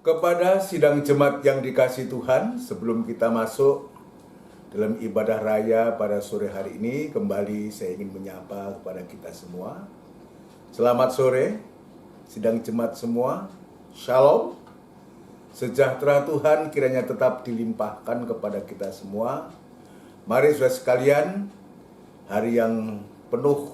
Kepada sidang jemaat yang dikasihi Tuhan, sebelum kita masuk dalam ibadah raya pada sore hari ini, kembali saya ingin menyapa kepada kita semua. Selamat sore, sidang jemaat semua. Shalom. Sejahtera Tuhan kiranya tetap dilimpahkan kepada kita semua. Mari saudara sekalian, hari yang penuh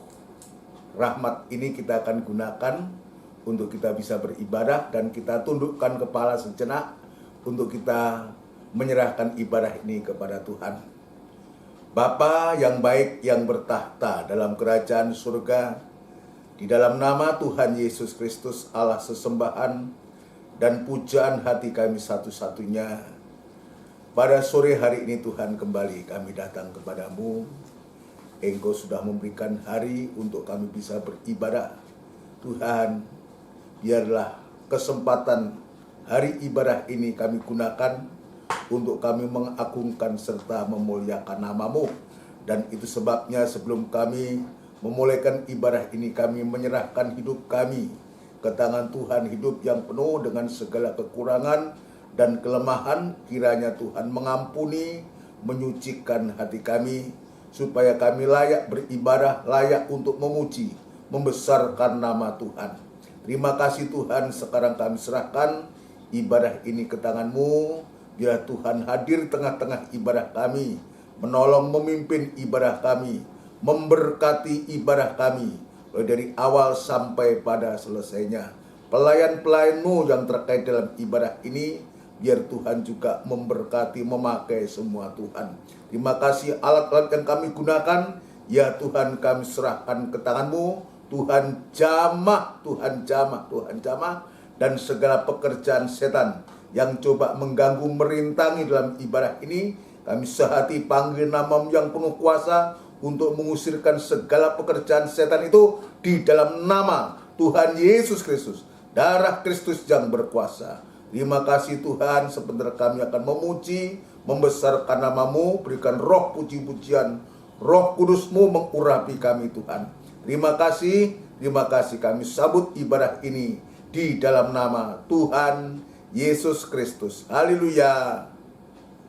rahmat ini kita akan gunakan untuk kita bisa beribadah, dan kita tundukkan kepala sejenak untuk kita menyerahkan ibadah ini kepada Tuhan. Bapa yang baik yang bertahta dalam kerajaan surga, di dalam nama Tuhan Yesus Kristus, Allah sesembahan dan pujaan hati kami satu-satunya, pada sore hari ini Tuhan kembali kami datang kepadamu. Engkau sudah memberikan hari untuk kami bisa beribadah. Tuhan, biarlah kesempatan hari ibadah ini kami gunakan untuk kami mengagungkan serta memuliakan nama-Mu. Dan itu sebabnya sebelum kami memulaikan ibadah ini, kami menyerahkan hidup kami ke tangan Tuhan, hidup yang penuh dengan segala kekurangan dan kelemahan. Kiranya Tuhan mengampuni, menyucikan hati kami, supaya kami layak beribadah, layak untuk memuji, membesarkan nama Tuhan. Terima kasih Tuhan, sekarang kami serahkan ibadah ini ke tangan-Mu. Biar Tuhan hadir tengah-tengah ibadah kami, menolong memimpin ibadah kami, memberkati ibadah kami, mulai dari awal sampai pada selesainya. Pelayan-pelayan-Mu yang terkait dalam ibadah ini, biar Tuhan juga memberkati, memakai semua Tuhan. Terima kasih alat-alat yang kami gunakan, ya Tuhan kami serahkan ke tangan-Mu. Tuhan jamah, Tuhan jamah, Tuhan jamah, dan segala pekerjaan setan yang coba mengganggu, merintangi dalam ibadah ini, kami sehati panggil nama-Mu yang penuh kuasa untuk mengusirkan segala pekerjaan setan itu di dalam nama Tuhan Yesus Kristus, darah Kristus yang berkuasa. Terima kasih Tuhan, sebentar kami akan memuji, membesarkan nama-Mu, berikan roh puji-pujian, roh kudus-Mu mengurapi kami Tuhan. Terima kasih kami sabut ibadah ini di dalam nama Tuhan Yesus Kristus. Haleluya.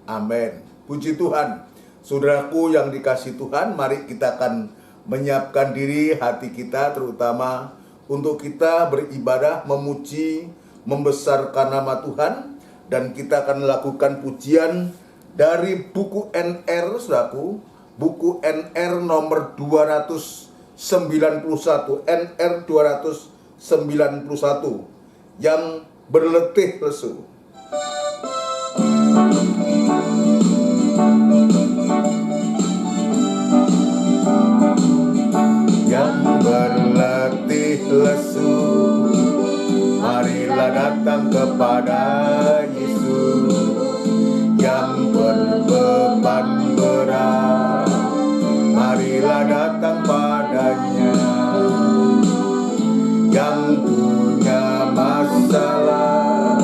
Amin. Puji Tuhan. Saudaraku yang dikasihi Tuhan, mari kita akan menyiapkan diri hati kita terutama untuk kita beribadah, memuji, membesarkan nama Tuhan. Dan kita akan melakukan pujian dari buku NR, saudaraku. Buku NR nomor 291, NR 291, yang berletih lesu. Yang berletih lesu, marilah datang kepada Yesus. Yang berbeban berat, marilah datang padanya. Yang punya masalah,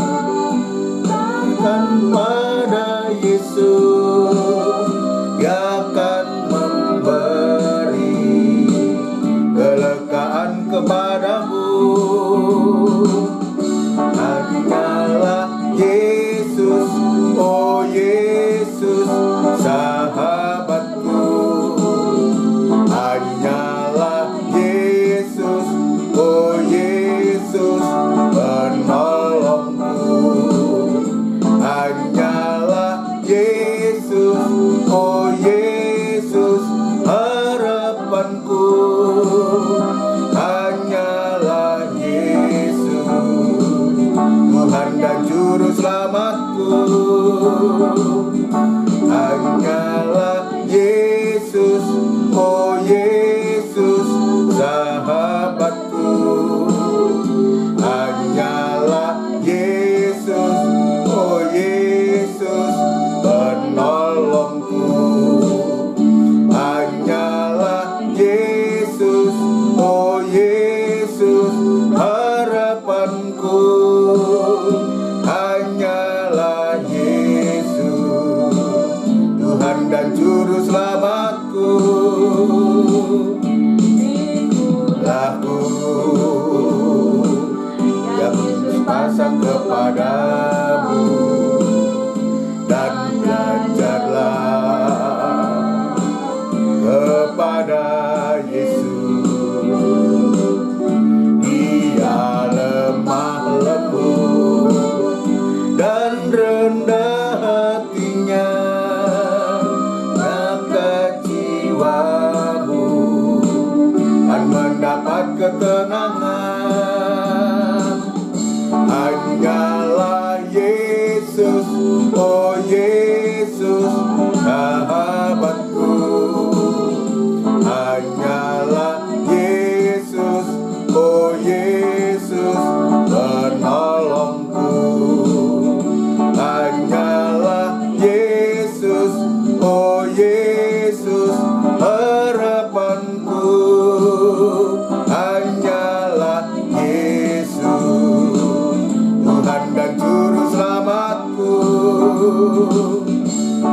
datang pada Yesus. Dia akan memberi kelegaan kepadamu. Hanyalah Yesus, oh Yesus, sahabatku. Hanyalah Yesus, oh Yesus, penolongku. Hanyalah Yesus, oh Yesus, harapanku. Hanyalah Yesus, Tuhan dan Juru Selamatku. Hanyalah Yesus, oh Yesus, sahabatku. Hanyalah Yesus, oh Yesus, penolongku. Hanyalah Yesus, oh Yesus, harapanku. Hanyalah Yesus, Tuhan dan Juru Selamatku. Laku yang pasang kepada dapat ketenangan. Hanyalah Yesus, oh Yesus, sahabatku. Hanyalah Yesus, oh Yesus, penolongku. Hanyalah Yesus, oh Yesus, harapanku. Hanyalah Yesus, Tuhan dan Juru Selamatku.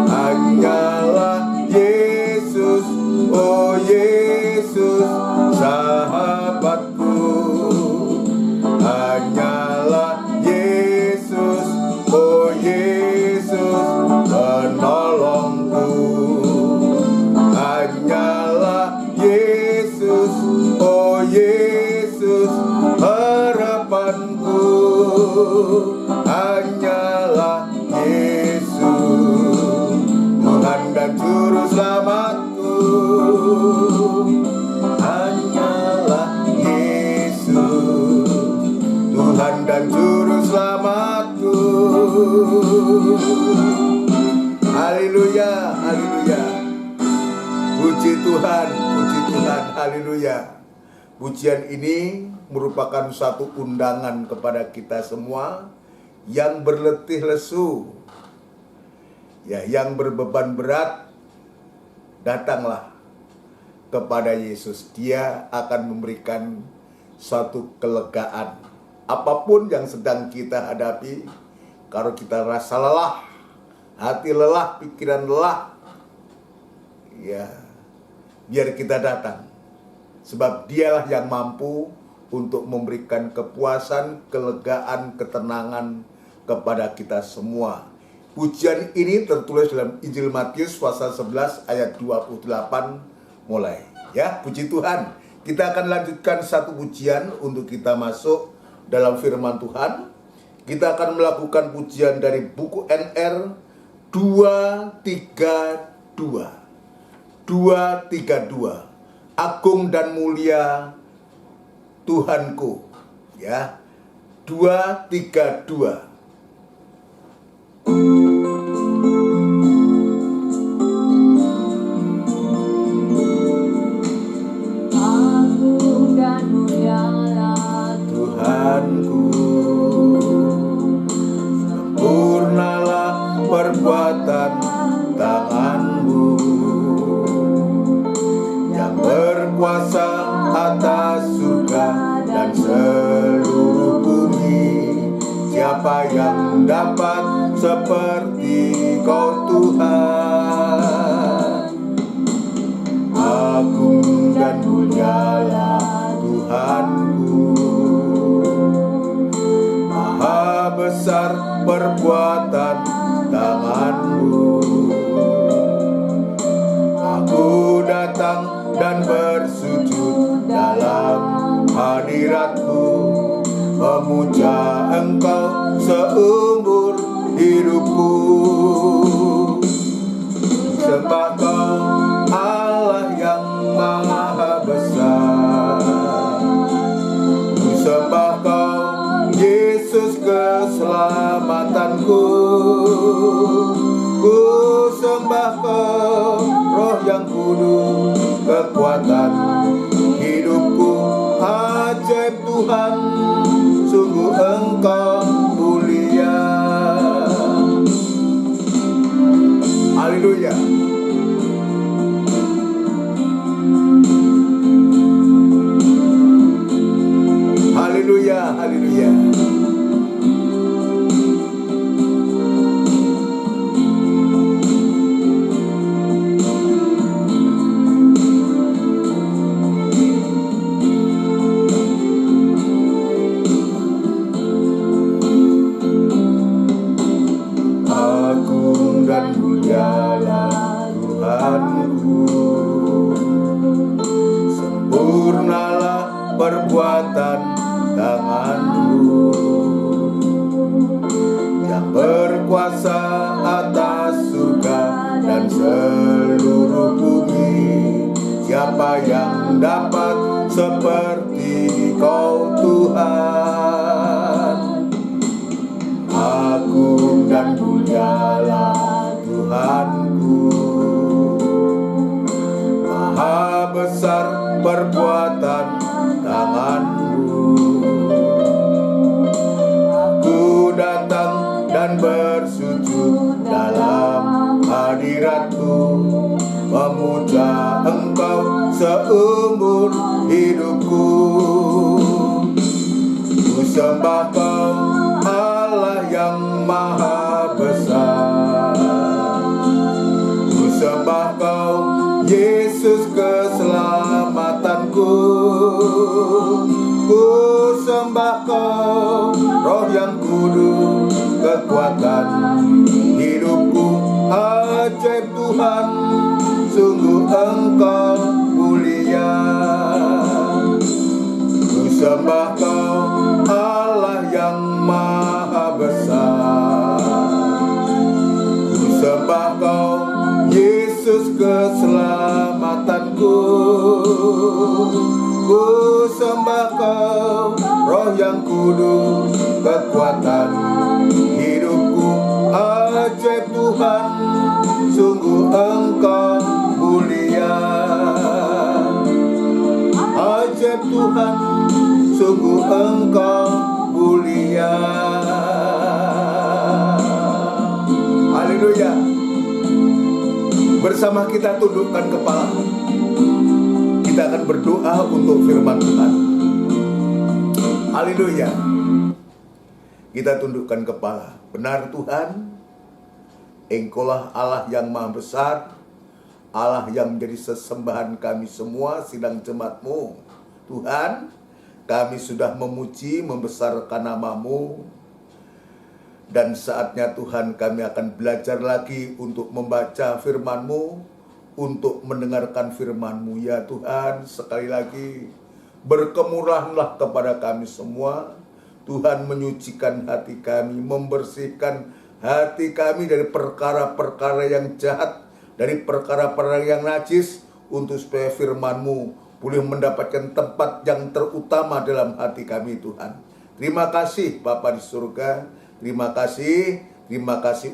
Hanyalah Yesus, oh Yesus, sahabatku. Hanyalah Yesus, oh Yesus, penolongku. Hanyalah Yesus, oh Yesus, harapanku. Hanyalah Yesus, Tuhan dan Juru Selamatku. Hanyalah Yesus, Tuhan dan Juru Selamatku. Haleluya, haleluya. Puji Tuhan, haleluya. Pujian ini merupakan satu undangan kepada kita semua yang berletih lesu, ya, yang berbeban berat. Datanglah kepada Yesus. Dia akan memberikan suatu kelegaan. Apapun yang sedang kita hadapi, kalau kita rasa lelah, hati lelah, pikiran lelah, ya, biar kita datang. Sebab dialah yang mampu untuk memberikan kepuasan, kelegaan, ketenangan kepada kita semua. Pujian ini tertulis dalam Injil Matius pasal 11 ayat 28 mulai. Ya, puji Tuhan. Kita akan lanjutkan satu pujian untuk kita masuk dalam firman Tuhan. Kita akan melakukan pujian dari buku NR 232. 232. Agung dan mulia Tuhanku. Ya. 232. Agung dan mulialah Tuhanku, sempurnalah perbuatan tangan-Mu yang berkuasa atas surga dan seluruh bumi. Siapa yang dapat seperti Kau Tuhan? Agung dan mulialah Tuhanku, maha besar perbuatan tangan-Mu. Aku datang dan bersujud dalam hadirat-Mu, memuja Engkau seumur hidupku. Sembah Kau Allah yang maha besar. Ku sembah Kau Yesus keselamatanku. Ku sembah Kau Roh yang kudus kekuatan hidupku. Ajaib Tuhan, sungguh Engkau mulia. Haleluya. Haleluya, haleluya. Agung dan mulialah Tuhanku, sempurnalah perbuatan tangan-Mu yang berkuasa atas surga dan seluruh bumi. Siapa yang dapat seperti Kau Tuhan. Agung dan mulialah Tuhanku, maha besar perbuatan tangan-Mu. Aku datang dan bersujud dalam hadirat-Mu, memuja Engkau seumur hidupku. Ku sembah Kau Allah yang maha besar. Ku sembah Kau Yesus keselamatanku. Ku sembah Kau Roh yang kudus kekuatan hidupku. Ajaib Tuhan, sungguh Engkau mulia. Ku sembah Kau Allah yang maha besar. Ku sembah Kau Yesus keselamatanku. Ku sembah Kau Roh yang kudus kekuatan hidupku. Ajaib Tuhan, sungguh Engkau mulia. Ajaib Tuhan, sungguh Engkau mulia. Haleluya. Bersama kita tundukkan kepala. Kita akan berdoa untuk firman Tuhan. Haleluya. Kita tundukkan kepala. Benar Tuhan, Engkaulah Allah yang maha besar, Allah yang menjadi sesembahan kami semua sidang jemaat-Mu. Tuhan, kami sudah memuji, membesarkan nama-Mu. Dan saatnya Tuhan kami akan belajar lagi untuk membaca firman-Mu, untuk mendengarkan firman-Mu. Ya Tuhan, sekali lagi berkemurahanlah kepada kami semua. Tuhan, menyucikan hati kami, membersihkan hati kami dari perkara-perkara yang jahat, dari perkara-perkara yang najis, untuk supaya firman-Mu boleh mendapatkan tempat yang terutama dalam hati kami Tuhan. Terima kasih Bapa di surga, terima kasih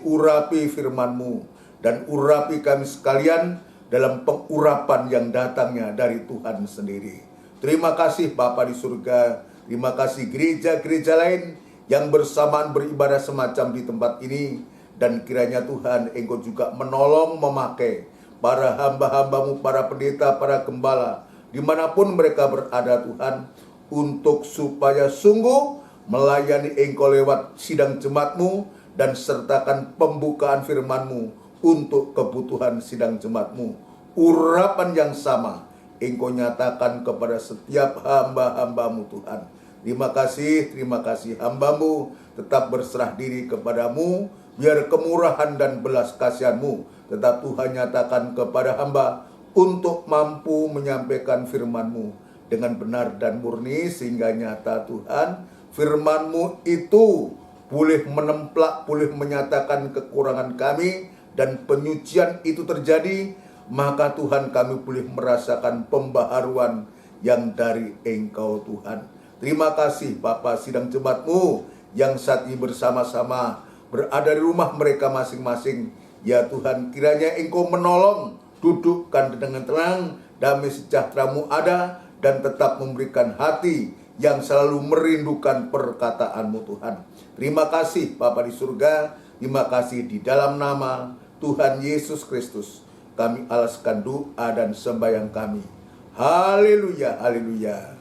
urapi firman-Mu, dan urapi kami sekalian dalam pengurapan yang datangnya dari Tuhan sendiri. Terima kasih Bapa di surga, terima kasih gereja-gereja lain yang bersamaan beribadah semacam di tempat ini. Dan kiranya Tuhan, Engkau juga menolong, memakai para hamba-hamba-Mu, para pendeta, para gembala, dimanapun mereka berada Tuhan, untuk supaya sungguh melayani Engkau lewat sidang jemaat-Mu, dan sertakan pembukaan firman-Mu untuk kebutuhan sidang jemaat-Mu. Urapan yang sama Engkau nyatakan kepada setiap hamba-hamba-Mu Tuhan. Terima kasih hamba-Mu tetap berserah diri kepada-Mu. Biar kemurahan dan belas kasihan-Mu tetap Tuhan nyatakan kepada hamba, untuk mampu menyampaikan firman-Mu dengan benar dan murni, sehingga nyata Tuhan, firman-Mu itu boleh menemplak, boleh menyatakan kekurangan kami, dan penyucian itu terjadi, maka Tuhan kami boleh merasakan pembaharuan yang dari Engkau Tuhan. Terima kasih Bapa, sidang jemaat-Mu yang saat ini bersama-sama berada di rumah mereka masing-masing. Ya Tuhan, kiranya Engkau menolong, dudukkan dengan tenang, damai sejahtera-Mu ada, dan tetap memberikan hati yang selalu merindukan perkataan-Mu Tuhan. Terima kasih Bapa di surga, terima kasih di dalam nama Tuhan Yesus Kristus kami alaskan doa dan sembahyang kami. Haleluya, haleluya.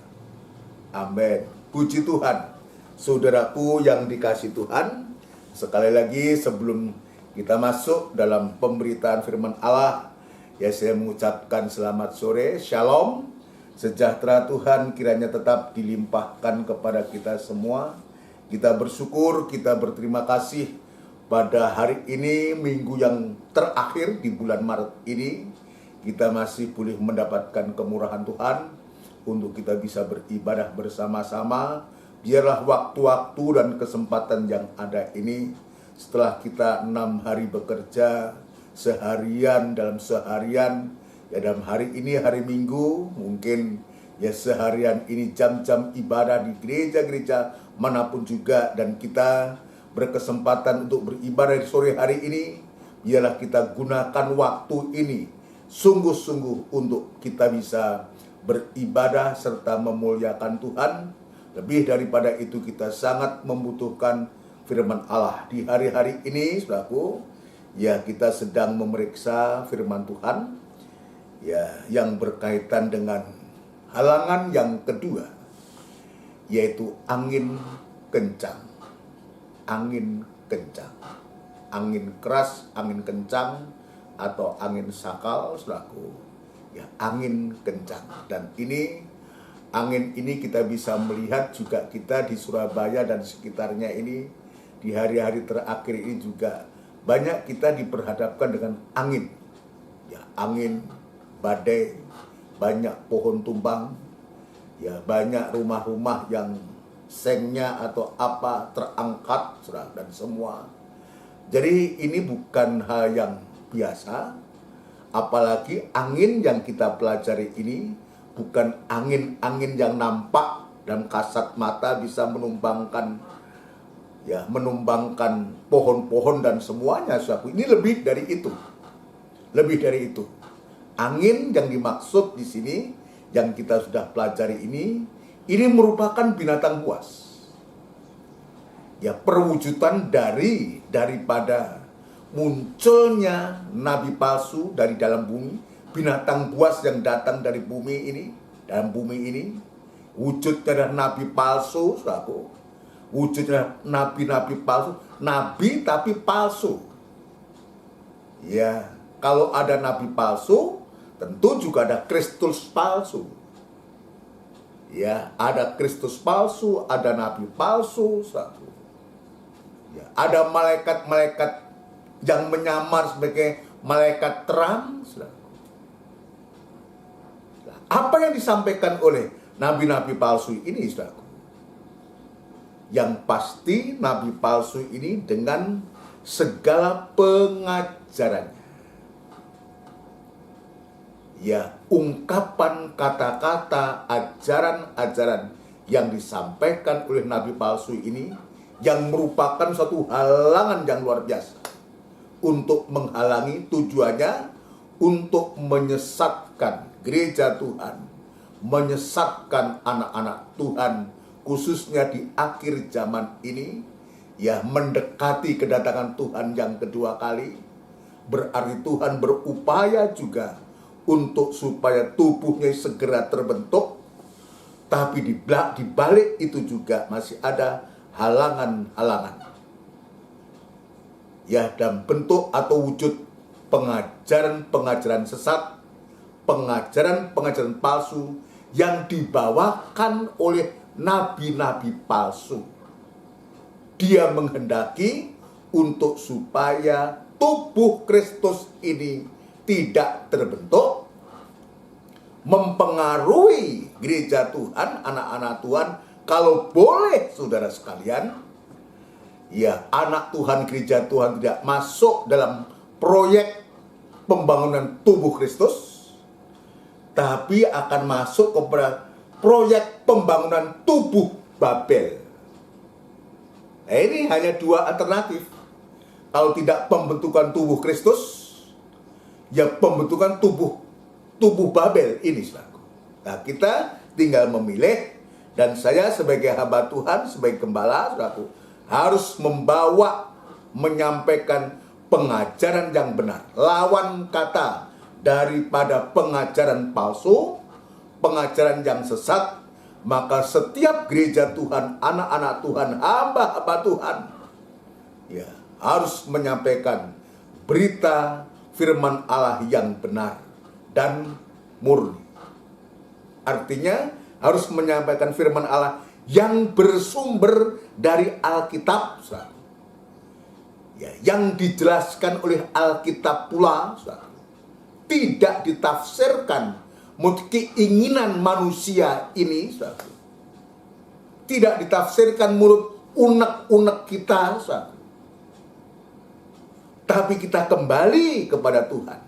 Amin. Puji Tuhan. Saudaraku yang dikasihi Tuhan, sekali lagi sebelum kita masuk dalam pemberitaan firman Allah, ya saya mengucapkan selamat sore, shalom, sejahtera Tuhan kiranya tetap dilimpahkan kepada kita semua. Kita bersyukur, kita berterima kasih pada hari ini, minggu yang terakhir di bulan Maret ini, kita masih boleh mendapatkan kemurahan Tuhan untuk kita bisa beribadah bersama-sama. Biarlah waktu-waktu dan kesempatan yang ada ini, setelah kita 6 hari bekerja, seharian dalam seharian, ya dalam hari ini hari Minggu, mungkin ya seharian ini jam-jam ibadah di gereja-gereja manapun juga, dan kita berkesempatan untuk beribadah di sore hari ini, biarlah kita gunakan waktu ini sungguh-sungguh untuk kita bisa beribadah serta memuliakan Tuhan. Lebih daripada itu, kita sangat membutuhkan firman Allah di hari-hari ini, saudaraku. Ya, kita sedang memeriksa firman Tuhan, ya, yang berkaitan dengan halangan yang kedua, yaitu angin kencang. Angin kencang, angin keras, angin kencang, atau angin sakal, saudaraku. Ya, angin kencang. Dan angin ini kita bisa melihat juga kita di Surabaya dan sekitarnya ini, di hari-hari terakhir ini juga banyak kita diperhadapkan dengan angin. Ya, angin badai, banyak pohon tumbang, ya, banyak rumah-rumah yang sengnya atau apa terangkat, saudara, dan semua. Jadi ini bukan hal yang biasa, apalagi angin yang kita pelajari ini bukan angin-angin yang nampak dan kasat mata bisa menumbangkan pohon-pohon dan semuanya, saudara. Ini lebih dari itu. Lebih dari itu. Angin yang dimaksud di sini yang kita sudah pelajari ini merupakan binatang buas. Ya, perwujudan daripada munculnya nabi palsu dari dalam bumi, binatang buas yang datang dari bumi ini, dalam bumi ini, wujudnya adalah nabi palsu, saudaraku. Wujudnya nabi-nabi palsu, nabi tapi palsu. Ya, kalau ada nabi palsu, tentu juga ada Kristus palsu. Ya, ada Kristus palsu, ada nabi palsu, saudaraku. Ya, ada malaikat-malaikat yang menyamar sebagai malaikat terang, saudaraku. Apa yang disampaikan oleh nabi-nabi palsu ini, saudaraku? Yang pasti nabi palsu ini dengan segala pengajarannya, ya, ungkapan kata-kata, ajaran-ajaran yang disampaikan oleh nabi palsu ini, yang merupakan suatu halangan yang luar biasa untuk menghalangi, tujuannya untuk menyesatkan gereja Tuhan, menyesatkan anak-anak Tuhan, khususnya di akhir zaman ini, ya, mendekati kedatangan Tuhan yang kedua kali. Berarti Tuhan berupaya juga untuk supaya tubuhnya segera terbentuk, tapi di balik itu juga masih ada halangan-halangan. Ya, dalam bentuk atau wujud pengajaran-pengajaran sesat, pengajaran-pengajaran palsu yang dibawakan oleh nabi-nabi palsu. Dia menghendaki untuk supaya tubuh Kristus ini tidak terbentuk, mempengaruhi gereja Tuhan, anak-anak Tuhan. Kalau boleh, saudara sekalian, ya, anak Tuhan, gereja Tuhan tidak masuk dalam proyek pembangunan tubuh Kristus, tapi akan masuk kepada proyek pembangunan tubuh Babel. Nah, ini hanya dua alternatif. Kalau tidak pembentukan tubuh Kristus, ya pembentukan tubuh Babel ini, saudaraku. Nah, kita tinggal memilih, dan saya sebagai hamba Tuhan, sebagai gembala, saudaraku, harus menyampaikan pengajaran yang benar, lawan kata daripada pengajaran palsu, pengajaran yang sesat. Maka setiap gereja Tuhan, anak-anak Tuhan, hamba-hamba Tuhan, ya, harus menyampaikan berita firman Allah yang benar dan murni. Artinya harus menyampaikan firman Allah yang bersumber dari Alkitab, ya, yang dijelaskan oleh Alkitab pula, tidak ditafsirkan menurut keinginan manusia ini, tidak ditafsirkan menurut unek-unek kita, tapi kita kembali kepada Tuhan.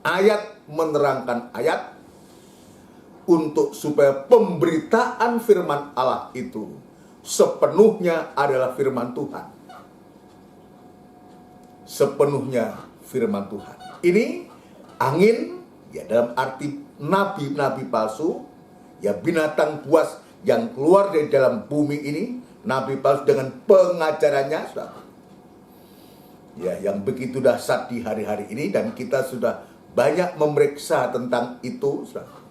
Ayat menerangkan ayat, untuk supaya pemberitaan firman Allah itu sepenuhnya adalah firman Tuhan. Sepenuhnya firman Tuhan. Ini angin, ya dalam arti nabi-nabi palsu, ya binatang buas yang keluar dari dalam bumi ini, nabi palsu dengan pengajarannya, saudara. Ya, yang begitu dahsyat di hari-hari ini, dan kita sudah banyak memeriksa tentang itu, saudara.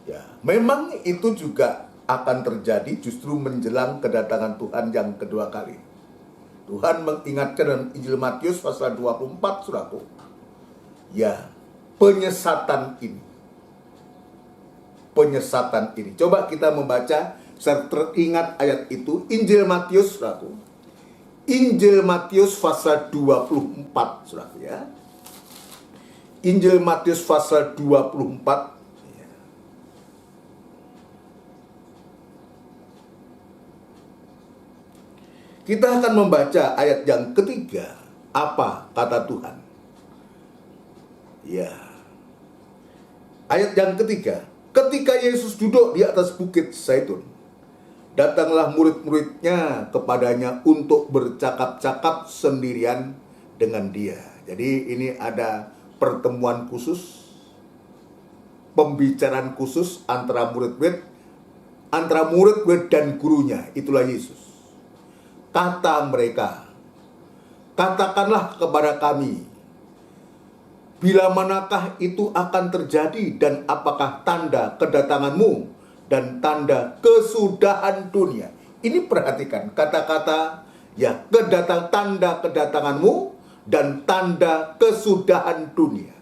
Ya, memang itu juga akan terjadi justru menjelang kedatangan Tuhan yang kedua kali. Tuhan mengingatkan dalam Injil Matius pasal 24, saudaraku. Ya, penyesatan ini. Penyesatan ini. Coba kita membaca, saya teringat ayat itu, Injil Matius, saudaraku. Injil Matius pasal 24, saudaraku ya. Injil Matius pasal 24. Kita akan membaca ayat yang ketiga. Apa kata Tuhan? Ya. Ayat yang ketiga. Ketika Yesus duduk di atas bukit Zaitun, datanglah murid-muridnya kepadanya untuk bercakap-cakap sendirian dengan dia. Jadi ini ada pertemuan khusus, pembicaraan khusus antara murid-murid dan gurunya. Itulah Yesus. Kata mereka, katakanlah kepada kami, bila manakah itu akan terjadi dan apakah tanda kedatanganmu dan tanda kesudahan dunia. Ini perhatikan kata-kata ya, tanda kedatanganmu dan tanda kesudahan dunia.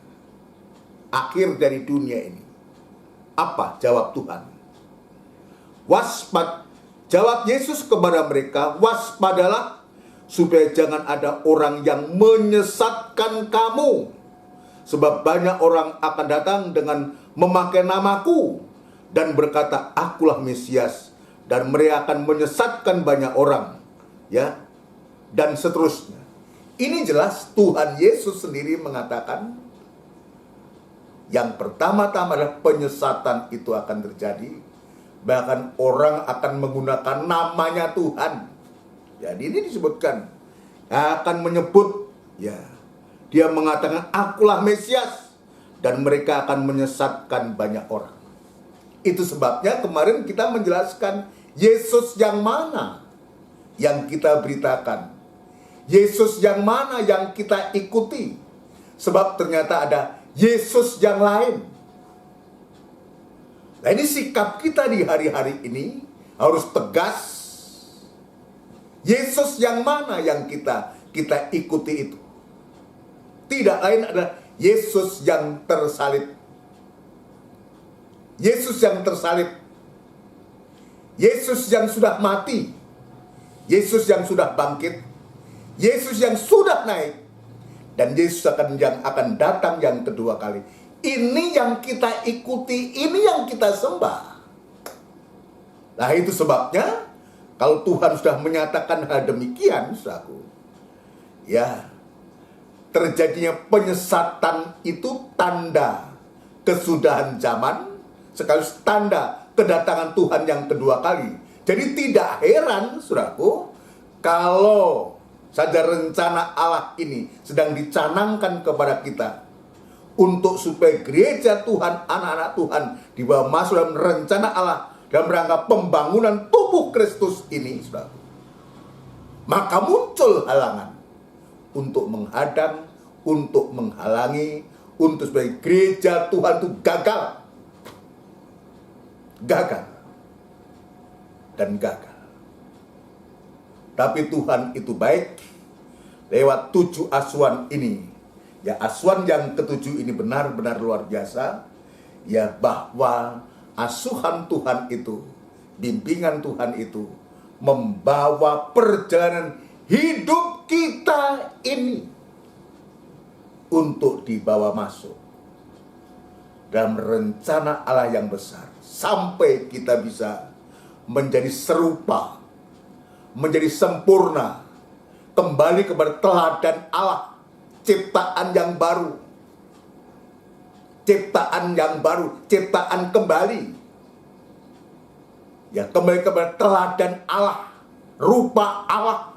Akhir dari dunia ini. Apa jawab Tuhan? Jawab Yesus kepada mereka, waspadalah supaya jangan ada orang yang menyesatkan kamu. Sebab banyak orang akan datang dengan memakai namaku dan berkata, akulah Mesias, dan mereka akan menyesatkan banyak orang, ya, dan seterusnya. Ini jelas Tuhan Yesus sendiri mengatakan yang pertama-tama adalah penyesatan itu akan terjadi. Bahkan orang akan menggunakan namanya Tuhan. Jadi ini disebutkan akan menyebut, ya, dia mengatakan akulah Mesias, dan mereka akan menyesatkan banyak orang. Itu sebabnya kemarin kita menjelaskan Yesus yang mana yang kita beritakan, Yesus yang mana yang kita ikuti. Sebab ternyata ada Yesus yang lain. Nah, ini sikap kita di hari-hari ini harus tegas. Yesus yang mana yang kita ikuti itu? Tidak lain adalah Yesus yang tersalib. Yesus yang tersalib. Yesus yang sudah mati. Yesus yang sudah bangkit. Yesus yang sudah naik. Dan Yesus yang akan datang yang kedua kali. Ini yang kita ikuti, ini yang kita sembah. Nah, itu sebabnya kalau Tuhan sudah menyatakan hal demikian, saudaraku, ya, terjadinya penyesatan itu tanda kesudahan zaman, sekaligus tanda kedatangan Tuhan yang kedua kali. Jadi tidak heran, saudaraku, kalau saja rencana Allah ini sedang dicanangkan kepada kita, untuk supaya gereja Tuhan, anak-anak Tuhan dibawa masuk dalam rencana Allah dalam rangka pembangunan tubuh Kristus ini, saudara. Maka muncul halangan untuk menghadang, untuk menghalangi, untuk supaya gereja Tuhan itu gagal. Gagal. Dan gagal. Tapi Tuhan itu baik lewat 7 asuhan ini. Ya, asuhan yang ketujuh ini benar-benar luar biasa. Ya, bahwa asuhan Tuhan itu, bimbingan Tuhan itu membawa perjalanan hidup kita ini untuk dibawa masuk dalam rencana Allah yang besar, sampai kita bisa menjadi serupa, menjadi sempurna, kembali kepada teladan Allah, ciptaan yang baru, ciptaan yang baru, ciptaan kembali. Ya, kembali kepada teladan Allah, rupa Allah.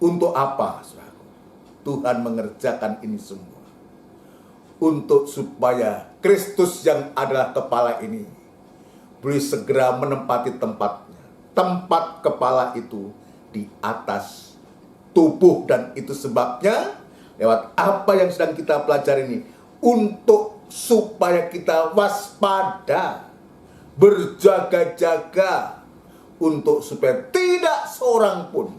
Untuk apa, saudaraku? Tuhan mengerjakan ini semua. Untuk supaya Kristus yang adalah kepala ini boleh segera menempati tempatnya. Tempat kepala itu di atas tubuh, dan itu sebabnya lewat apa yang sedang kita pelajari ini, untuk supaya kita waspada, berjaga-jaga, untuk supaya tidak seorang pun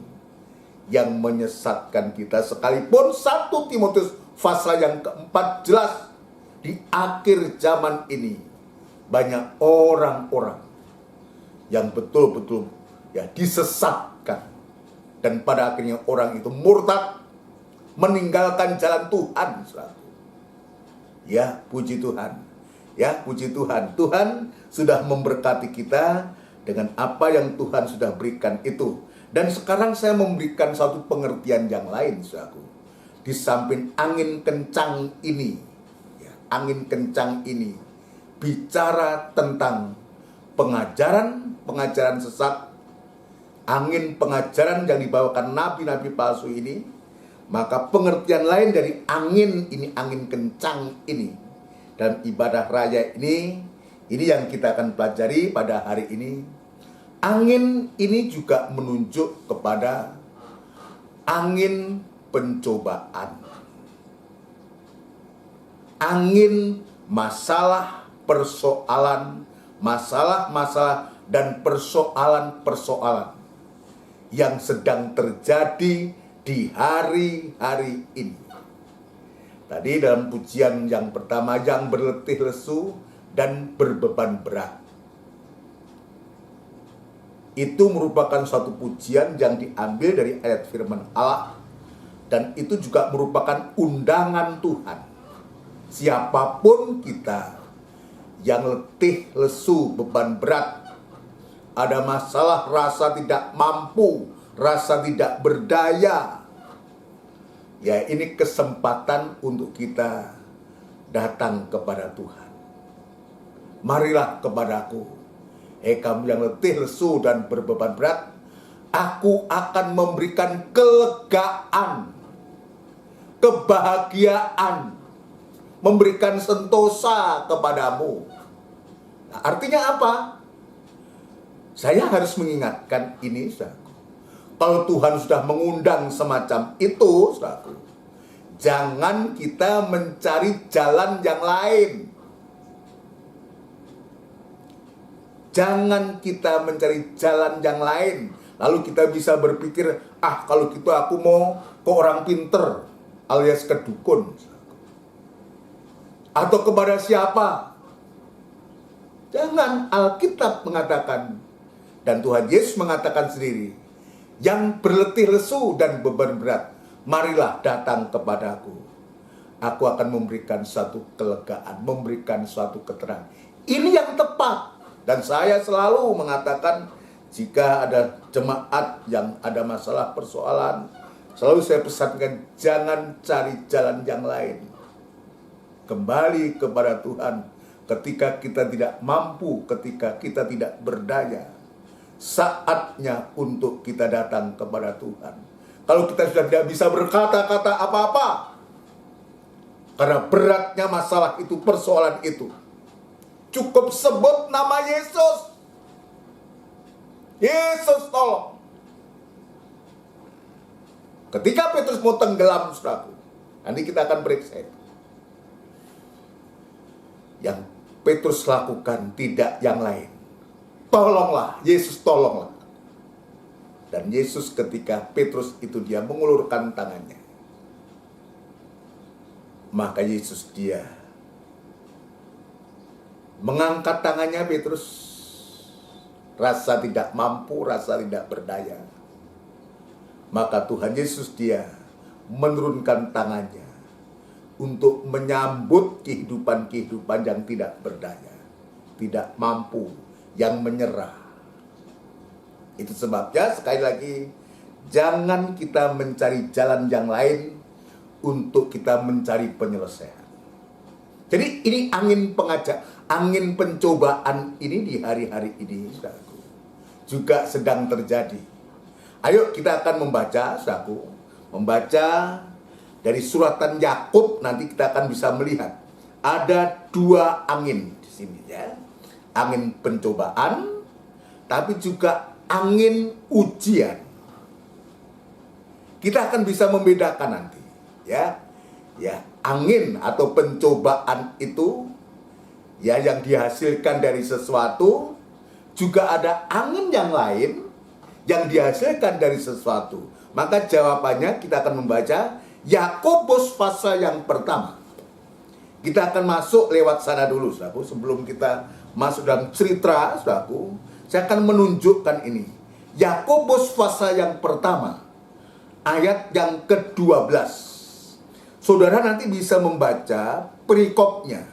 yang menyesatkan kita. Sekalipun 1 Timotius pasal yang keempat jelas, di akhir zaman ini banyak orang-orang yang betul-betul ya disesatkan, dan pada akhirnya orang itu murtad, meninggalkan jalan Tuhan. Ya, puji Tuhan. Ya, puji Tuhan. Tuhan sudah memberkati kita dengan apa yang Tuhan sudah berikan itu. Dan sekarang saya memberikan satu pengertian yang lain, saudaraku. Di samping angin kencang ini, ya, angin kencang ini bicara tentang pengajaran sesat, angin pengajaran yang dibawakan nabi-nabi palsu ini, maka pengertian lain dari angin ini, angin kencang ini, dalam ibadah raya ini yang kita akan pelajari pada hari ini. Angin ini juga menunjuk kepada angin pencobaan, angin masalah, persoalan, masalah-masalah dan persoalan-persoalan yang sedang terjadi di hari-hari ini. Tadi dalam pujian yang pertama, yang berletih lesu dan berbeban berat, itu merupakan suatu pujian yang diambil dari ayat firman Allah, dan itu juga merupakan undangan Tuhan. Siapapun kita yang letih, lesu, beban berat, ada masalah, rasa tidak mampu, rasa tidak berdaya, ya, ini kesempatan untuk kita datang kepada Tuhan. Marilah kepadaku, kamu yang letih, lesu, dan berbeban berat, aku akan memberikan kelegaan, kebahagiaan, memberikan sentosa kepadamu. Nah, artinya apa? Saya harus mengingatkan ini, saudaraku. Kalau Tuhan sudah mengundang semacam itu, saudaraku, jangan kita mencari jalan yang lain. Jangan kita mencari jalan yang lain. Lalu kita bisa berpikir, kalau gitu aku mau ke orang pinter, alias ke dukun. Atau kepada siapa? Jangan. Alkitab mengatakan, dan Tuhan Yesus mengatakan sendiri, yang berletih lesu dan beban berat, marilah datang kepadaku. Aku akan memberikan suatu kelegaan, memberikan suatu keterangan. Ini yang tepat. Dan saya selalu mengatakan, jika ada jemaat yang ada masalah, persoalan, selalu saya pesankan, jangan cari jalan yang lain. Kembali kepada Tuhan ketika kita tidak mampu, ketika kita tidak berdaya. Saatnya untuk kita datang kepada Tuhan. Kalau kita sudah tidak bisa berkata-kata apa-apa, karena beratnya masalah itu, persoalan itu, cukup sebut nama Yesus. Yesus tolong. Ketika Petrus mau tenggelam, saudaraku, nanti kita akan periksa itu. Yang Petrus lakukan tidak yang lain. Tolonglah, Yesus tolonglah. Dan Yesus ketika Petrus itu dia mengulurkan tangannya, maka Yesus dia mengangkat tangannya. Petrus rasa tidak mampu, rasa tidak berdaya. Maka Tuhan Yesus dia menurunkan tangannya untuk menyambut kehidupan-kehidupan yang tidak berdaya, tidak mampu, yang menyerah. Itu sebabnya sekali lagi, jangan kita mencari jalan yang lain untuk kita mencari penyelesaian. Jadi ini angin pencobaan ini di hari-hari ini, saudaraku, juga sedang terjadi. Ayo kita akan membaca, saudaraku, membaca dari suratan Yakub. Nanti kita akan bisa melihat ada dua angin di sini, ya. Angin pencobaan, tapi juga angin ujian. Kita akan bisa membedakan nanti, ya. Ya, angin atau pencobaan itu ya yang dihasilkan dari sesuatu, juga ada angin yang lain yang dihasilkan dari sesuatu. Maka jawabannya kita akan membaca Yakobus pasal yang pertama. Kita akan masuk lewat sana dulu, saudaraku. Sebelum kita masuk dalam cerita, saudaraku, saya akan menunjukkan ini. Yakobus pasal yang pertama, ayat yang ke-12. Saudara nanti bisa membaca perikopnya.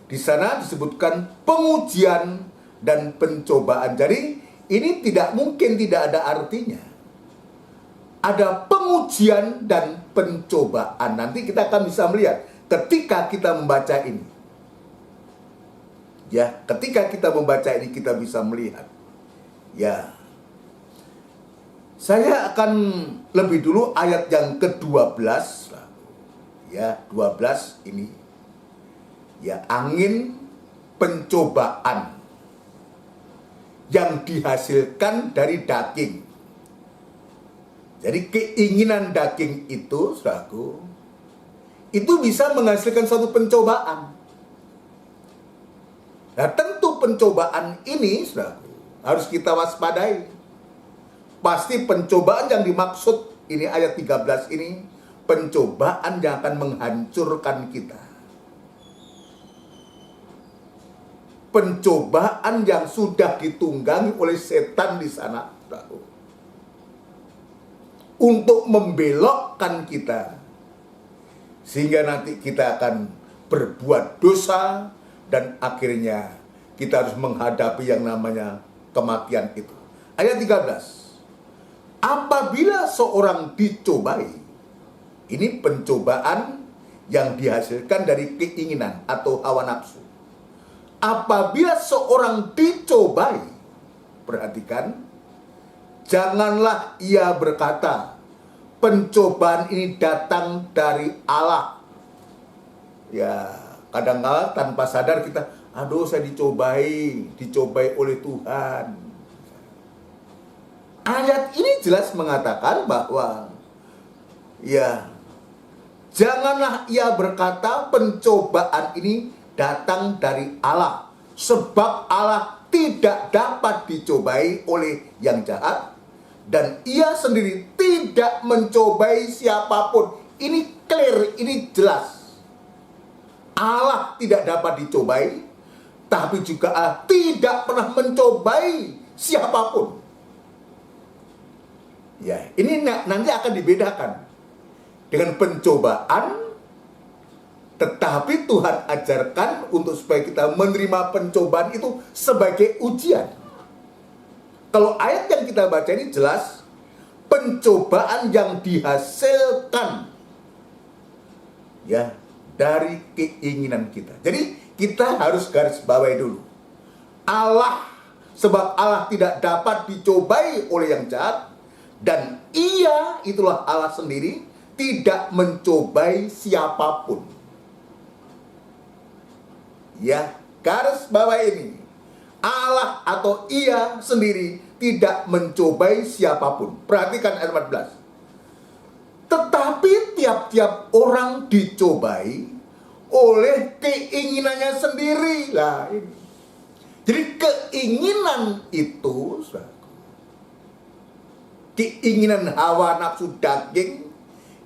Di sana disebutkan pengujian dan pencobaan. Jadi ini tidak mungkin tidak ada artinya. Ada pengujian dan pencobaan. Nanti kita akan bisa melihat ketika kita membaca ini. Ya, ketika kita membaca ini kita bisa melihat. Ya. Saya akan lebih dulu ayat yang ke-12. Ya, 12 ini. Ya, angin pencobaan yang dihasilkan dari daging. Jadi keinginan daging itu, saudaraku, itu bisa menghasilkan suatu pencobaan. Nah, tentu pencobaan ini, saudaraku, harus kita waspadai. Pasti pencobaan yang dimaksud ini ayat 13 ini, pencobaan yang akan menghancurkan kita. Pencobaan yang sudah ditunggangi oleh setan di sana, saudaraku, untuk membelokkan kita, sehingga nanti kita akan berbuat dosa dan akhirnya kita harus menghadapi yang namanya kematian itu. Ayat 13. Apabila seorang dicobai, ini pencobaan yang dihasilkan dari keinginan atau hawa nafsu. Apabila seorang dicobai, perhatikan, janganlah ia berkata, pencobaan ini datang dari Allah. Ya, kadang-kadang tanpa sadar kita, aduh saya dicobai oleh Tuhan. Ayat ini jelas mengatakan bahwa ya, janganlah ia berkata pencobaan ini datang dari Allah, sebab Allah tidak dapat dicobai oleh yang jahat, dan ia sendiri tidak mencobai siapapun. Ini clear, ini jelas. Allah tidak dapat dicobai, tapi juga Allah tidak pernah mencobai siapapun. Ya, ini nanti akan dibedakan dengan pencobaan, tetapi Tuhan ajarkan untuk supaya kita menerima pencobaan itu sebagai ujian. Kalau ayat yang kita baca ini jelas, pencobaan yang dihasilkan ya dari keinginan kita. Jadi kita harus garis bawahi dulu. Allah, sebab Allah tidak dapat dicobai oleh yang jahat, dan ia, itulah Allah sendiri, tidak mencobai siapapun. Ya, garis bawah ini. Allah atau ia sendiri tidak mencobai siapapun. Perhatikan ayat 14. Tetapi tiap-tiap orang dicobai oleh keinginannya sendiri. Lah ini. Jadi keinginan itu, keinginan hawa nafsu daging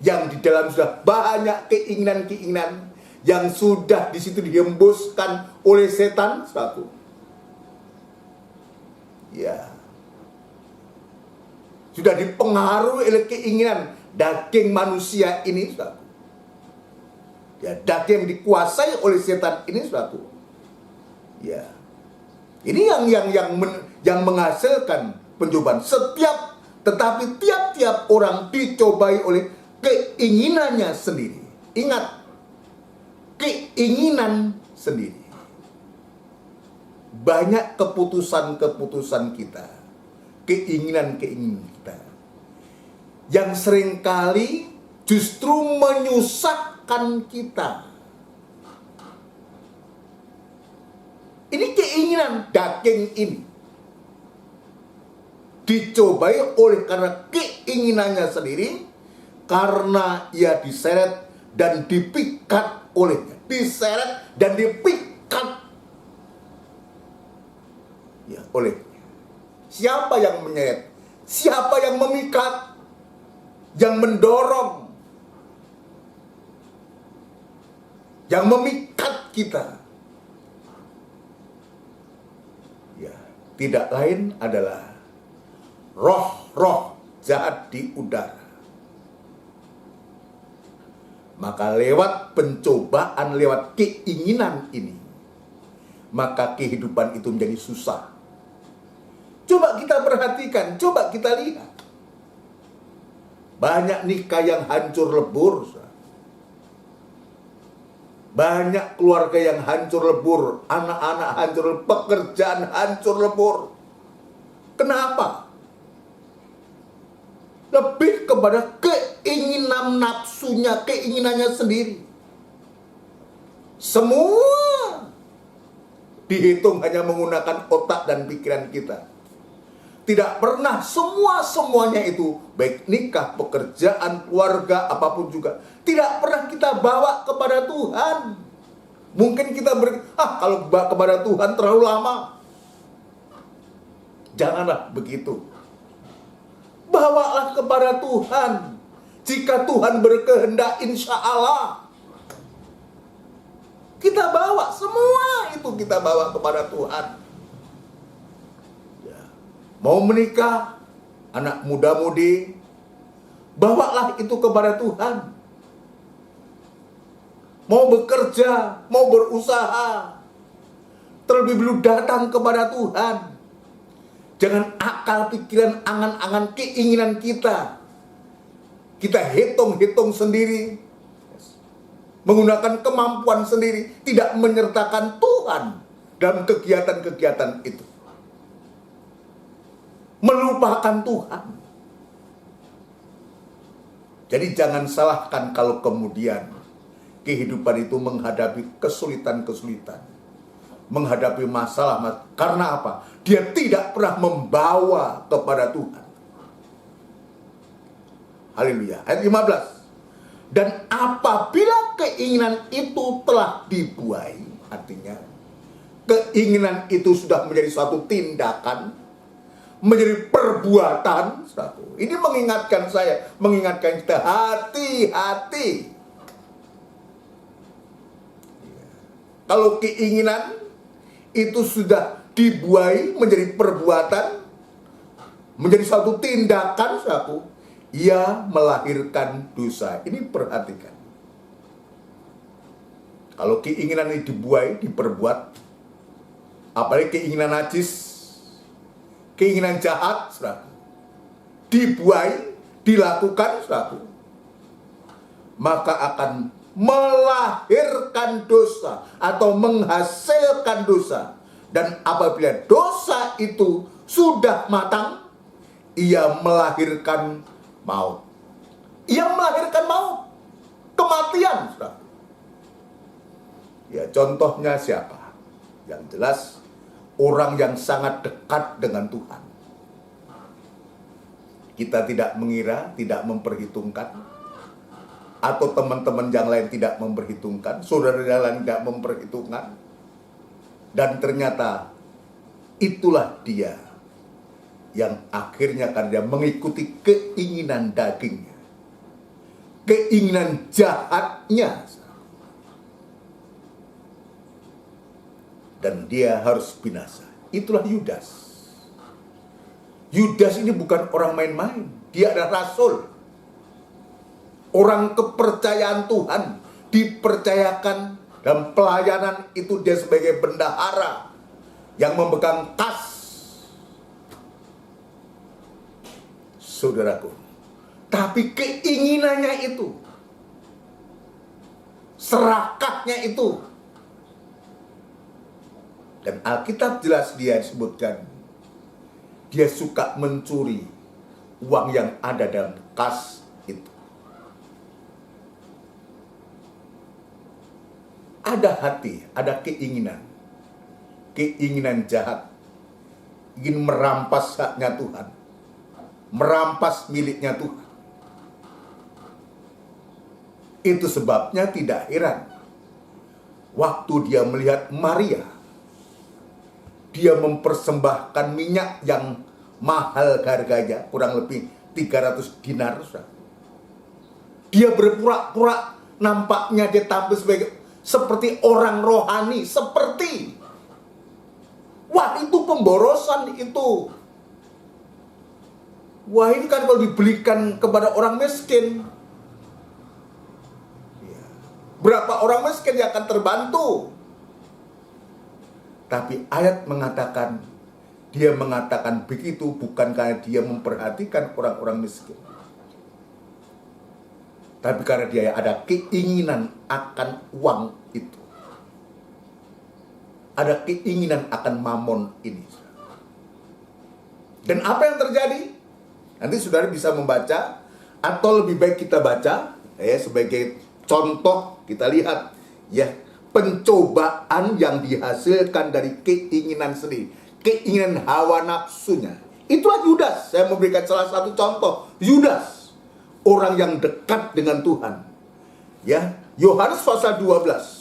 yang di dalam sudah banyak keinginan-keinginan yang sudah di situ dihembuskan oleh setan, saudaraku. Ya. Sudah dipengaruhi oleh keinginan daging manusia ini, saudaraku. Ya, daging yang dikuasai oleh setan ini, saudaraku. Ya. Ini yang menghasilkan pencobaan. Tetapi tiap-tiap orang dicobai oleh keinginannya sendiri. Ingat, keinginan sendiri. Banyak keputusan-keputusan kita, keinginan-keinginan kita, yang seringkali justru menyusahkan kita. Ini keinginan daging ini dicobai oleh karena keinginannya sendiri, karena ia diseret dan dipikat olehnya. Diseret dan dipikat ya olehnya. Siapa yang menyeret? Siapa yang memikat? Yang mendorong? Yang memikat kita? Ya, tidak lain adalah roh-roh jahat di udara. Maka lewat pencobaan, lewat keinginan ini, maka kehidupan itu menjadi susah. Coba kita perhatikan, coba kita lihat. Banyak nikah yang hancur lebur. Banyak keluarga yang hancur lebur, anak-anak hancur lebur, pekerjaan hancur lebur. Kenapa? Lebih kepada keinginan nafsunya, keinginannya sendiri. Semua dihitung hanya menggunakan otak dan pikiran kita. Tidak pernah semuanya itu, baik nikah, pekerjaan, keluarga, apapun juga, tidak pernah kita bawa kepada Tuhan. Mungkin kita kalau kepada Tuhan terlalu lama. Janganlah begitu. Bawalah kepada Tuhan. Jika Tuhan berkehendak, insya Allah kita bawa semua itu, kita bawa kepada Tuhan. Mau menikah, anak muda-mudi, bawalah itu kepada Tuhan. Mau bekerja, mau berusaha, terlebih dulu datang kepada Tuhan. Jangan akal, pikiran, angan-angan, keinginan kita hitung-hitung sendiri, menggunakan kemampuan sendiri, tidak menyertakan Tuhan dalam kegiatan-kegiatan itu. Melupakan Tuhan. Jadi jangan salahkan kalau kemudian kehidupan itu menghadapi kesulitan-kesulitan, menghadapi masalah. Karena apa? Dia tidak pernah membawa kepada Tuhan. Haleluya. Ayat 15. Dan apabila keinginan itu telah dibuai, artinya keinginan itu sudah menjadi suatu tindakan, menjadi perbuatan. Ini mengingatkan saya, mengingatkan kita, hati-hati. Kalau keinginan itu sudah dibuai menjadi perbuatan, menjadi suatu tindakan, ia melahirkan dosa. Ini perhatikan. Kalau keinginan ini dibuai, diperbuat, apalagi keinginan najis, keinginan jahat, dibuai, dilakukan, maka akan melahirkan dosa atau menghasilkan dosa. Dan apabila dosa itu sudah matang, ia melahirkan maut. Ia melahirkan maut, kematian. Ya, contohnya siapa? Yang jelas, orang yang sangat dekat dengan Tuhan. Kita tidak mengira, tidak memperhitungkan, atau teman-teman yang lain tidak memperhitungkan, saudara yang lain tidak memperhitungkan, dan ternyata itulah dia yang akhirnya karena mengikuti keinginan dagingnya, keinginan jahatnya, dan dia harus binasa. Itulah Yudas. Yudas ini bukan orang main-main. Dia adalah rasul. Orang kepercayaan Tuhan. Dipercayakan dalam pelayanan itu dia sebagai bendahara yang memegang tas. Saudaraku. Tapi keinginannya itu serakahnya itu. Dan Alkitab jelas dia disebutkan, dia suka mencuri uang yang ada dalam kas itu. Ada hati, ada keinginan jahat, ingin merampas haknya Tuhan, merampas miliknya Tuhan. Itu sebabnya tidak heran waktu dia melihat Maria, dia mempersembahkan minyak yang mahal harganya, kurang lebih 300 dinar. Dia berpura-pura, nampaknya dia tampil seperti orang rohani, wah, itu pemborosan itu. Wah, ini kan kalau dibelikan kepada orang miskin, berapa orang miskin yang akan terbantu. Tapi ayat mengatakan, dia mengatakan begitu bukan karena dia memperhatikan orang-orang miskin, tapi karena dia ada keinginan akan uang itu. Ada keinginan akan mamon ini. Dan apa yang terjadi? Nanti saudara bisa membaca, atau lebih baik kita baca, sebagai contoh kita lihat, pencobaan yang dihasilkan dari keinginan sendiri, keinginan hawa nafsunya. Itulah Yudas. Saya memberikan salah satu contoh. Yudas, orang yang dekat dengan Tuhan. Yohanes pasal 12.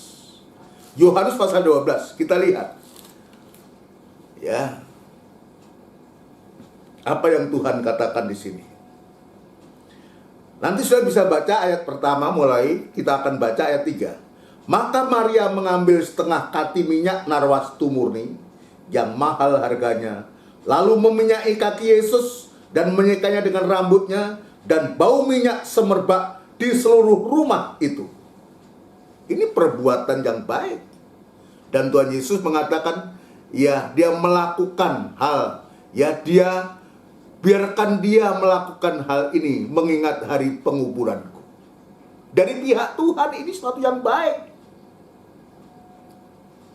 Yohanes pasal 12, kita lihat. Apa yang Tuhan katakan di sini. Nanti sudah bisa baca ayat pertama mulai, kita akan baca ayat 3. Maka Maria mengambil setengah kati minyak narwastu murni yang mahal harganya, lalu meminyaki kaki Yesus dan menyekanya dengan rambutnya, dan bau minyak semerbak di seluruh rumah itu. Ini perbuatan yang baik. Dan Tuhan Yesus mengatakan, dia melakukan hal, biarkan dia melakukan hal ini mengingat hari penguburanku. Dari pihak Tuhan ini sesuatu yang baik.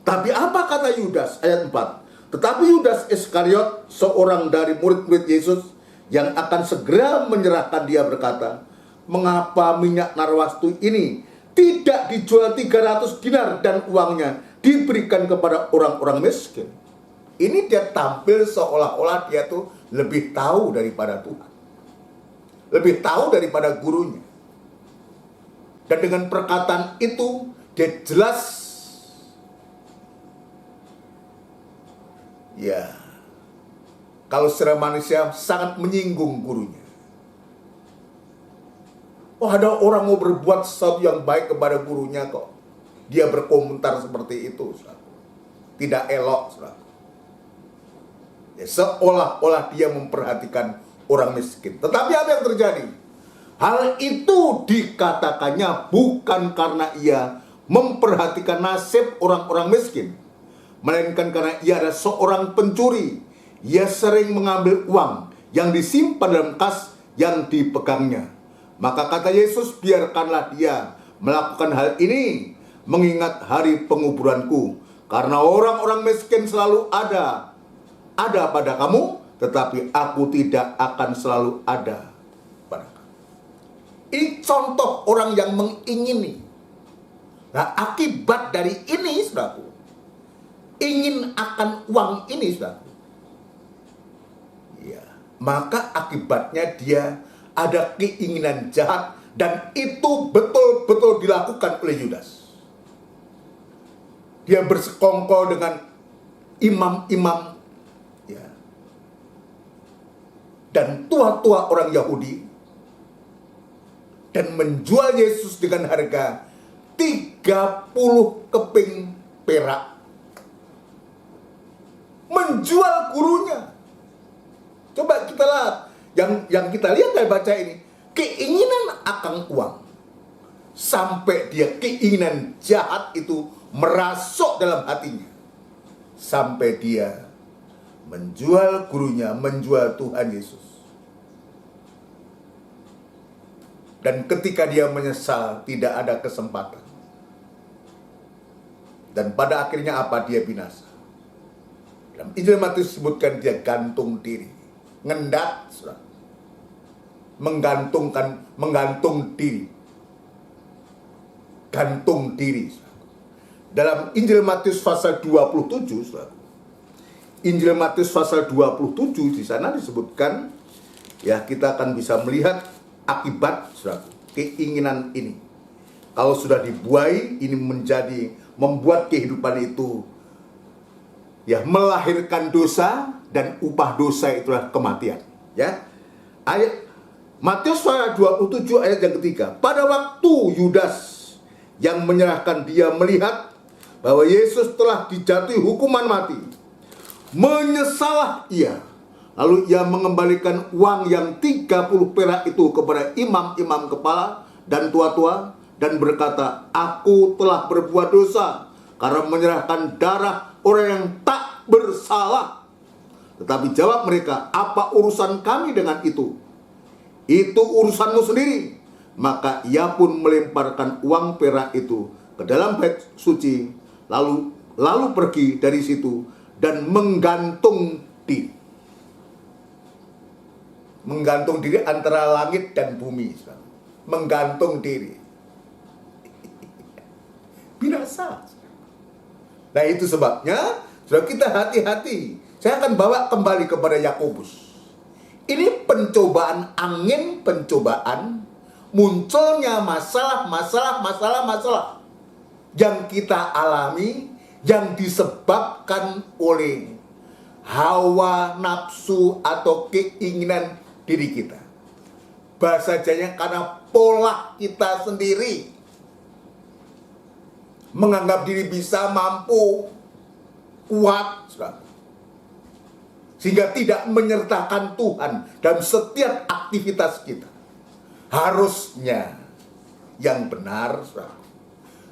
Tapi apa kata Yudas? Ayat 4. Tetapi Yudas Iskariot, seorang dari murid-murid Yesus yang akan segera menyerahkan dia, berkata, mengapa minyak narwastu ini tidak dijual 300 dinar dan uangnya diberikan kepada orang-orang miskin? Ini dia tampil seolah-olah dia tuh lebih tahu daripada Tuhan, lebih tahu daripada gurunya. Dan dengan perkataan itu dia jelas, kalau secara manusia sangat menyinggung gurunya. Ada orang mau berbuat sesuatu yang baik kepada gurunya kok dia berkomentar seperti itu, saudara. Tidak elok, saudara. Seolah-olah dia memperhatikan orang miskin. Tetapi apa yang terjadi? Hal itu dikatakannya bukan karena ia memperhatikan nasib orang-orang miskin, melainkan karena ia adalah seorang pencuri. Ia sering mengambil uang yang disimpan dalam kas yang dipegangnya. Maka kata Yesus, biarkanlah dia melakukan hal ini mengingat hari penguburanku. Karena orang-orang miskin selalu ada pada kamu, tetapi aku tidak akan selalu ada pada kamu. Ini contoh orang yang mengingini. Nah, akibat dari ini, saudaraku, ingin akan uang ini, saudaraku, maka akibatnya dia ada keinginan jahat, dan itu betul-betul dilakukan oleh Yudas. Dia bersekongkol dengan imam-imam dan tua-tua orang Yahudi dan menjual Yesus dengan harga 30 keping perak. Menjual gurunya. Coba kita lihat, yang kita lihat dari baca ini, keinginan akan uang, sampai dia keinginan jahat itu merasuk dalam hatinya, sampai dia menjual gurunya, menjual Tuhan Yesus. Dan ketika dia menyesal, tidak ada kesempatan. Dan pada akhirnya apa? Dia binasa. Dalam Injil Matius disebutkan dia gantung diri. Ngendat, saudara. Menggantung diri. Gantung diri. Saudara. Dalam Injil Matius pasal 27, saudara. Injil Matius pasal 27 di sana disebutkan, ya, kita akan bisa melihat akibat, saudara, keinginan ini. Kalau sudah dibuai, ini membuat kehidupan itu, ya, melahirkan dosa, dan upah dosa itulah kematian. Ya, ayat Matius pasal 27 ayat yang ketiga. Pada waktu Yudas yang menyerahkan dia melihat bahwa Yesus telah dijatuhi hukuman mati, menyesalah ia. Lalu ia mengembalikan uang yang 30 perak itu kepada imam-imam kepala dan tua-tua, dan berkata, aku telah berbuat dosa karena menyerahkan darah orang yang tak bersalah. Tetapi jawab mereka, apa urusan kami dengan itu? Itu urusanmu sendiri. Maka ia pun melemparkan uang perak itu ke dalam bait suci, lalu pergi dari situ dan menggantung diri. Menggantung diri antara langit dan bumi. Menggantung diri. Binasa. Nah, itu sebabnya sudah kita hati-hati. Saya akan bawa kembali kepada Yakobus. Ini pencobaan angin, pencobaan munculnya masalah yang kita alami, yang disebabkan oleh hawa nafsu atau keinginan diri kita. Bahasa Jawanya karena pola kita sendiri. Menganggap diri bisa, mampu, kuat, sehingga tidak menyertakan Tuhan dalam setiap aktivitas kita. Harusnya yang benar,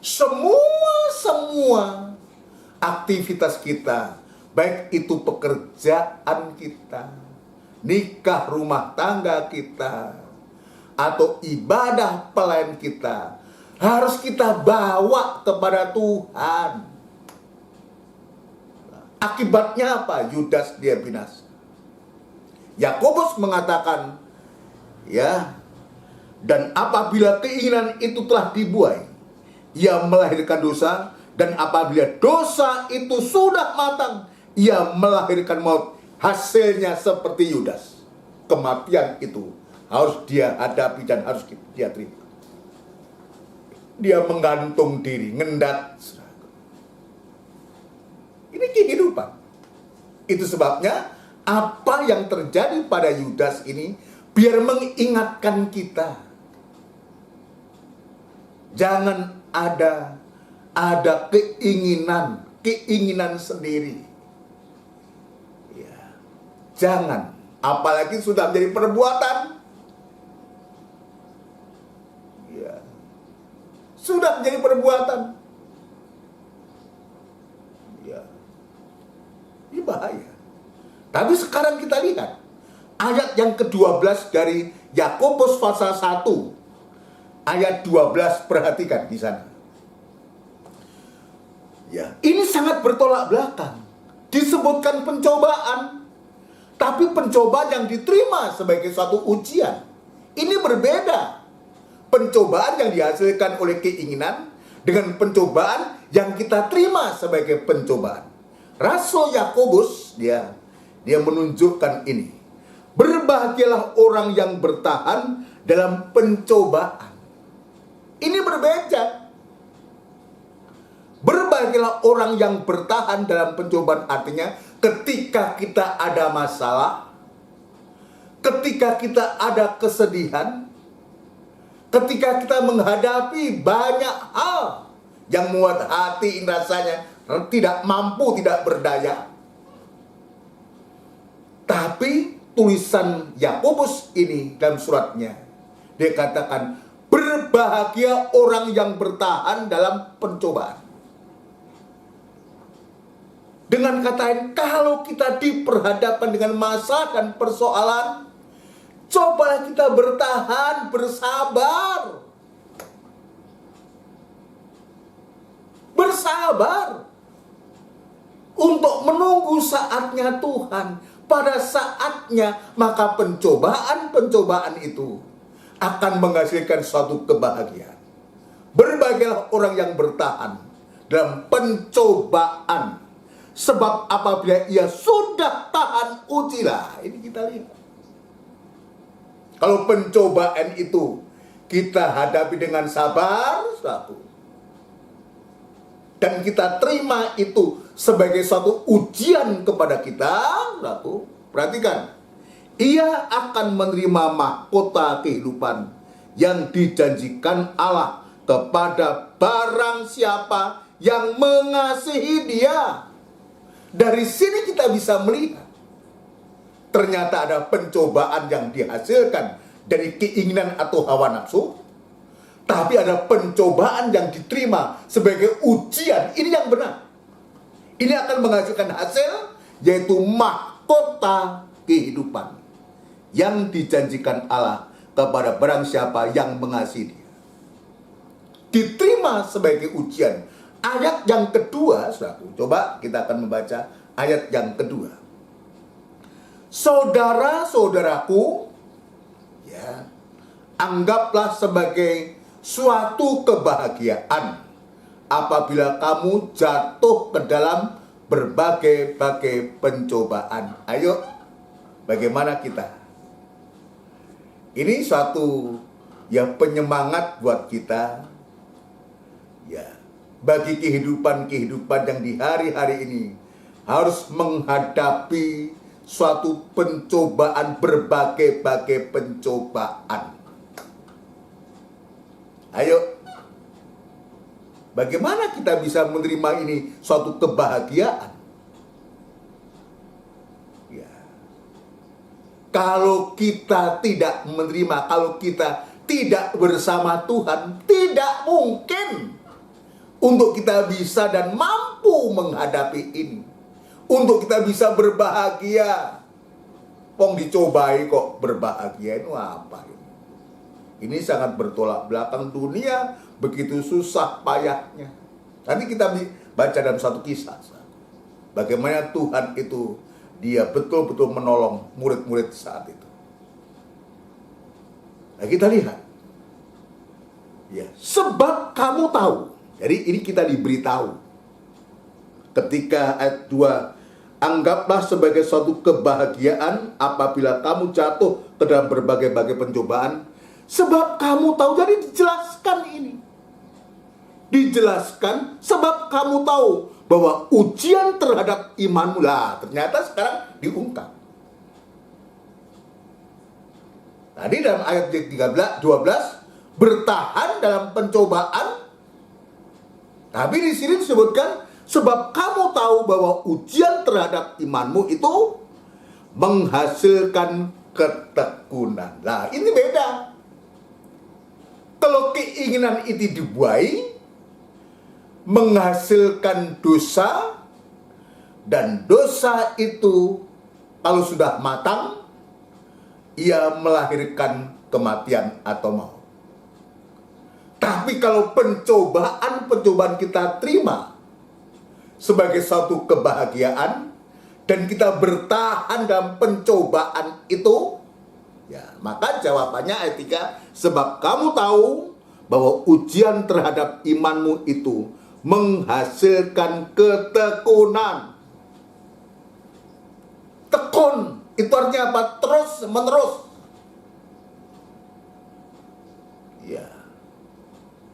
semua aktivitas kita, baik itu pekerjaan kita, nikah rumah tangga kita, atau ibadah pelayan kita, harus kita bawa kepada Tuhan. Akibatnya apa? Yudas dia binasa. Yakobus mengatakan, ya, dan apabila keinginan itu telah dibuai, ia melahirkan dosa, dan apabila dosa itu sudah matang, ia melahirkan maut. Hasilnya seperti Yudas. Kematian itu harus dia hadapi dan harus dia terima. Dia menggantung diri, ngendat. Ini kehidupan. Itu sebabnya apa yang terjadi pada Yudas ini biar mengingatkan kita. Jangan ada keinginan sendiri. Ya. Jangan, apalagi sudah menjadi perbuatan. Ya. Sudah menjadi perbuatan. Ya. Ini bahaya. Tapi sekarang kita lihat ayat yang ke-12 dari Yakobus pasal 1 ayat 12, perhatikan di sana. Ya, ini sangat bertolak belakang. Disebutkan pencobaan, tapi pencobaan yang diterima sebagai suatu ujian. Ini berbeda. Pencobaan yang dihasilkan oleh keinginan dengan pencobaan yang kita terima sebagai pencobaan. Rasul Yakobus dia menunjukkan ini. Berbahagialah orang yang bertahan dalam pencobaan. Ini berbeda. Berbahagialah orang yang bertahan dalam pencobaan, artinya ketika kita ada masalah, ketika kita ada kesedihan, ketika kita menghadapi banyak hal yang membuat hati rasanya tidak mampu, tidak berdaya. Tapi tulisan Yakobus ini dalam suratnya, dia katakan, berbahagia orang yang bertahan dalam pencobaan. Dengan kata lain, kalau kita diperhadapkan dengan masalah dan persoalan, cobalah kita bertahan, bersabar. bersabar untuk menunggu saatnya Tuhan. Pada saatnya maka pencobaan itu akan menghasilkan suatu kebahagiaan. Berbagailah orang yang bertahan dalam pencobaan, sebab apabila ia sudah tahan ujilah. Ini kita lihat. Kalau pencobaan itu kita hadapi dengan sabar, dan kita terima itu sebagai suatu ujian kepada kita, perhatikan, ia akan menerima mahkota kehidupan yang dijanjikan Allah kepada barang siapa yang mengasihi Dia. Dari sini kita bisa melihat, ternyata ada pencobaan yang dihasilkan dari keinginan atau hawa nafsu, tapi ada pencobaan yang diterima sebagai ujian. Ini yang benar. Ini akan menghasilkan hasil, yaitu mahkota kehidupan yang dijanjikan Allah kepada barang siapa yang mengasihi Dia. Diterima sebagai ujian. Ayat yang kedua, saudaraku, coba kita akan membaca ayat yang kedua. Saudara-saudaraku, ya, anggaplah sebagai suatu kebahagiaan apabila kamu jatuh ke dalam berbagai-bagai pencobaan. Ayo, bagaimana kita? Ini suatu yang penyemangat buat kita, ya, bagi kehidupan yang di hari-hari ini harus menghadapi suatu pencobaan, berbagai-bagai pencobaan. Ayo, bagaimana kita bisa menerima ini suatu kebahagiaan? Ya. Kalau kita tidak menerima, kalau kita tidak bersama Tuhan, tidak mungkin untuk kita bisa dan mampu menghadapi ini. Untuk kita bisa berbahagia. Wong dicobai kok berbahagia, itu apa ini? Ini sangat bertolak belakang. Dunia begitu susah payahnya. Nanti kita baca dalam satu kisah, bagaimana Tuhan itu, Dia betul-betul menolong murid-murid saat itu. Nah, kita lihat, ya, sebab kamu tahu. Jadi ini kita diberitahu. Ketika ayat 2, anggaplah sebagai suatu kebahagiaan apabila kamu jatuh ke dalam berbagai-bagai pencobaan. Sebab kamu tahu, jadi dijelaskan ini. Dijelaskan sebab kamu tahu bahwa ujian terhadap imanmu lah. Ternyata sekarang diungkap. Tadi dalam ayat 12, bertahan dalam pencobaan. Tapi di sini disebutkan sebab kamu tahu bahwa ujian terhadap imanmu itu menghasilkan ketekunan. Nah, ini beda. Kalau keinginan itu dibuai, menghasilkan dosa, dan dosa itu kalau sudah matang, ia melahirkan kematian atau maut. Tapi kalau pencobaan kita terima sebagai suatu kebahagiaan dan kita bertahan dalam pencobaan itu, ya, maka jawabannya ayat 3, sebab kamu tahu bahwa ujian terhadap imanmu itu menghasilkan ketekunan. Tekun itu artinya apa? Terus menerus. Ya.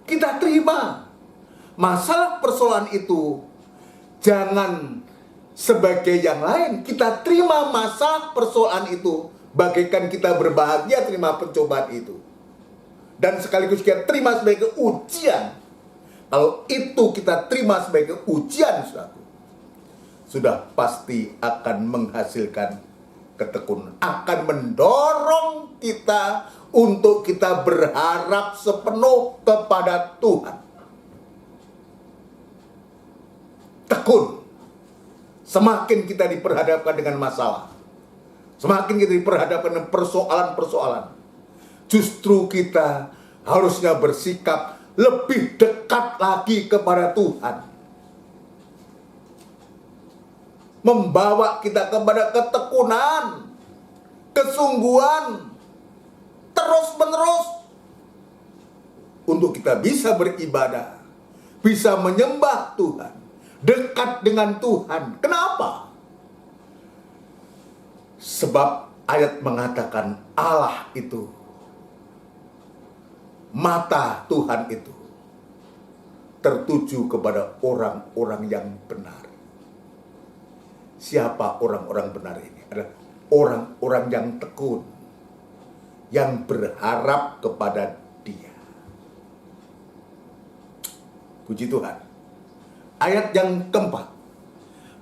Kita terima. Masalah persoalan itu jangan sebagai yang lain. Kita terima masalah persoalan itu bagaikan kita berbahagia terima pencobaan itu. Dan sekaligus kita terima sebagai ujian. Kalau itu kita terima sebagai ujian, sudah pasti akan menghasilkan ketekunan. Akan mendorong kita untuk kita berharap sepenuh kepada Tuhan. Tekun. Semakin kita diperhadapkan dengan masalah, semakin kita diperhadapkan dengan persoalan-persoalan, justru kita harusnya bersikap lebih dekat lagi kepada Tuhan. membawa kita kepada ketekunan, kesungguhan, terus-menerus untuk kita bisa beribadah, bisa menyembah Tuhan, dekat dengan Tuhan. Kenapa? Sebab ayat mengatakan Allah itu, mata Tuhan itu tertuju kepada orang-orang yang benar. Siapa orang-orang benar ini? Adalah orang-orang yang tekun, yang berharap kepada Dia. Puji Tuhan. Ayat yang keempat.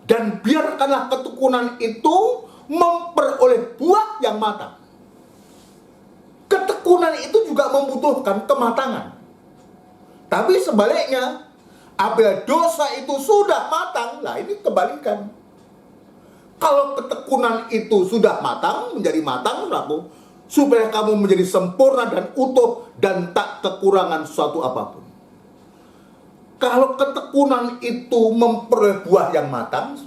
Dan biarkanlah ketekunan itu memperoleh buah yang matang. Ketekunan itu juga membutuhkan kematangan. Tapi sebaliknya, apabila dosa itu sudah matang, lah ini kebalikan. Kalau ketekunan itu sudah matang, menjadi matang, supaya kamu menjadi sempurna dan utuh dan tak kekurangan suatu apapun. Kalau ketekunan itu memperoleh buah yang matang,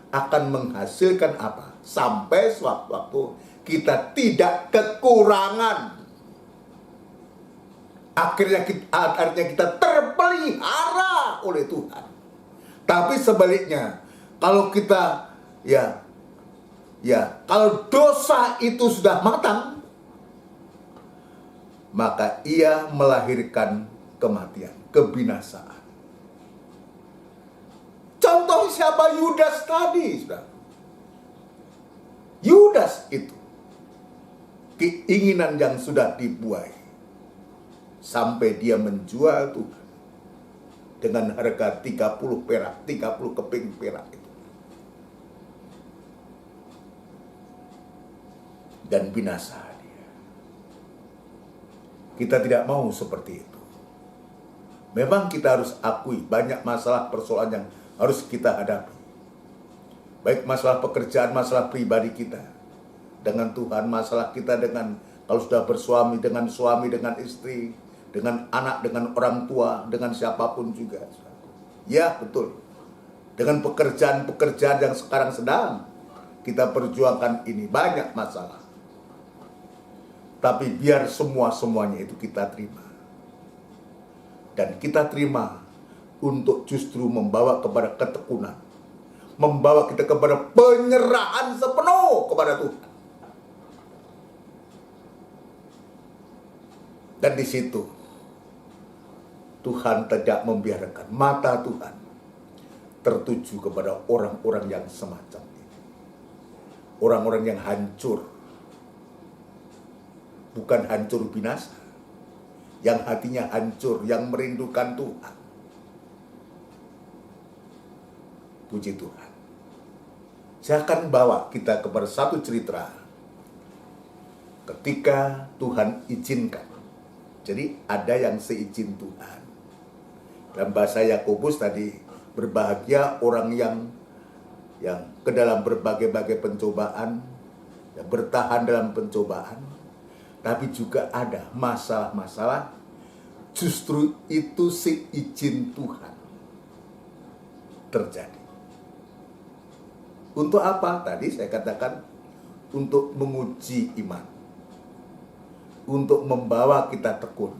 akan menghasilkan apa? Sampai suatu waktu kita tidak kekurangan. Akhirnya kita terpelihara oleh Tuhan. Tapi sebaliknya, kalau kita kalau dosa itu sudah matang, maka ia melahirkan kematian, kebinasaan. Contoh siapa? Yudas tadi, saudara. Yudas itu keinginan yang sudah dibuai sampai dia menjual Tuhan dengan harga 30 perak, 30 keping perak itu. Dan binasa dia. Kita tidak mau seperti itu. Memang kita harus akui banyak masalah persoalan yang harus kita hadapi. Baik masalah pekerjaan, masalah pribadi kita dengan Tuhan, masalah kita dengan kalau sudah bersuami, dengan suami, dengan istri, dengan anak, dengan orang tua, dengan siapapun juga. Ya, betul. Dengan pekerjaan-pekerjaan yang sekarang sedang kita perjuangkan ini, banyak masalah. Tapi biar semuanya itu kita terima. Dan kita terima untuk justru membawa kepada ketekunan. Membawa kita kepada penyerahan sepenuh kepada Tuhan. Dan di situ Tuhan tidak membiarkan mata Tuhan tertuju kepada orang-orang yang semacam ini. Orang-orang yang hancur. Bukan hancur binasa. Yang hatinya hancur, yang merindukan Tuhan. Puji Tuhan. Saya akan bawa kita kepada satu cerita ketika Tuhan izinkan. Jadi ada yang seizin Tuhan. Dalam bahasa Yakobus tadi, berbahagia orang yang ke dalam berbagai-bagai pencobaan, yang bertahan dalam pencobaan. Tapi juga ada masalah-masalah, justru itu seizin Tuhan terjadi. Untuk apa? Tadi saya katakan untuk menguji iman, untuk membawa kita tekun,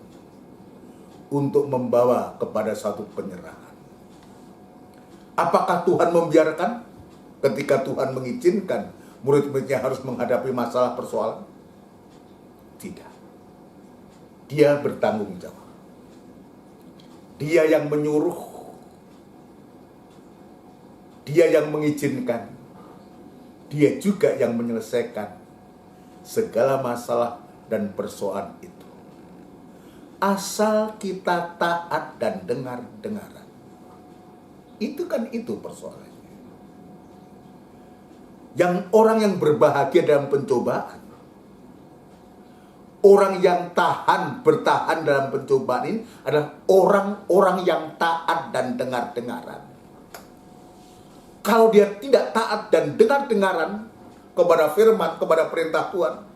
untuk membawa kepada satu penyerahan. Apakah Tuhan membiarkan ketika Tuhan mengizinkan murid-muridnya harus menghadapi masalah persoalan? Tidak. Dia bertanggung jawab. Dia yang menyuruh. Dia yang mengizinkan. Dia juga yang menyelesaikan segala masalah dan persoalan itu. Asal kita taat dan dengar-dengaran. Itu persoalannya. Yang orang yang berbahagia dalam pencobaan, orang yang bertahan dalam pencobaan ini adalah orang-orang yang taat dan dengar-dengaran. Kalau dia tidak taat dan dengar-dengaran kepada firman, kepada perintah Tuhan,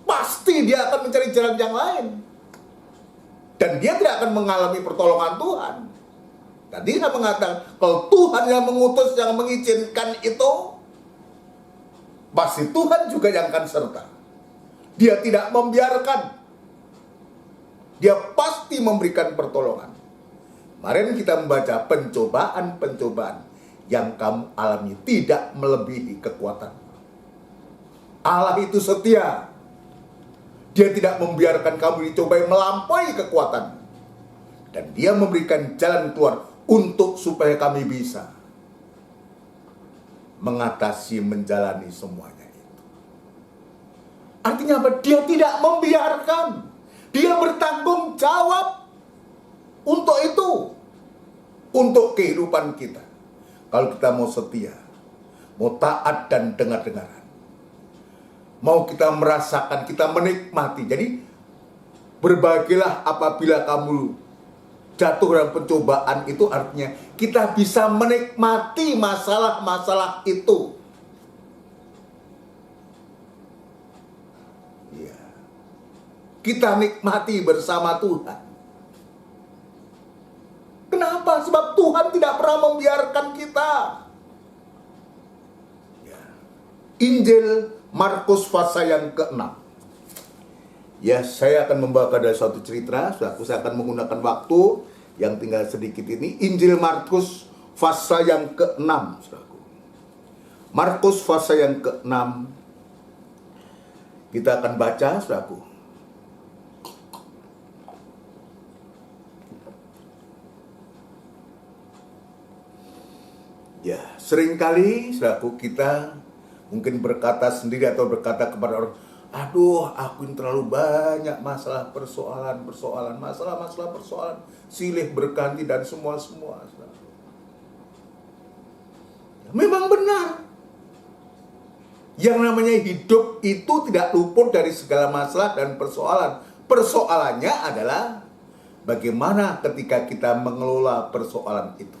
pasti dia akan mencari jalan yang lain. Dan dia tidak akan mengalami pertolongan Tuhan. Tadi saya mengatakan, kalau Tuhan yang mengutus, yang mengizinkan itu, pasti Tuhan juga yang akan serta. Dia tidak membiarkan. Dia pasti memberikan pertolongan. Kemarin kita membaca pencobaan-pencobaan yang kamu alami tidak melebihi kekuatan. Allah itu setia. Dia tidak membiarkan kamu dicobai melampaui kekuatan. Dan dia memberikan jalan keluar untuk supaya kami bisa mengatasi, menjalani semuanya itu. Artinya apa? Dia tidak membiarkan. Dia bertanggung jawab untuk itu. Untuk kehidupan kita. Kalau kita mau setia, mau taat dan dengar-dengaran. Mau kita merasakan, kita menikmati. Jadi berbahagialah apabila kamu jatuh dalam pencobaan, itu artinya kita bisa menikmati masalah-masalah itu. Ya. Kita nikmati bersama Tuhan. Kenapa? Sebab Tuhan tidak pernah membiarkan kita. Ya. Injil Markus pasal yang ke-6. Ya, saya akan membawa dari suatu cerita. Saya akan menggunakan waktu yang tinggal sedikit ini. Injil Markus pasal yang ke-6. Markus pasal yang ke-6. Kita akan baca, saudaraku. Ya, seringkali, saudaraku, kita mungkin berkata sendiri atau berkata kepada orang, aduh, aku ini terlalu banyak masalah, persoalan, masalah, silih berganti dan semua. Memang benar. Yang namanya hidup itu tidak luput dari segala masalah dan persoalan. Persoalannya adalah bagaimana ketika kita mengelola persoalan itu.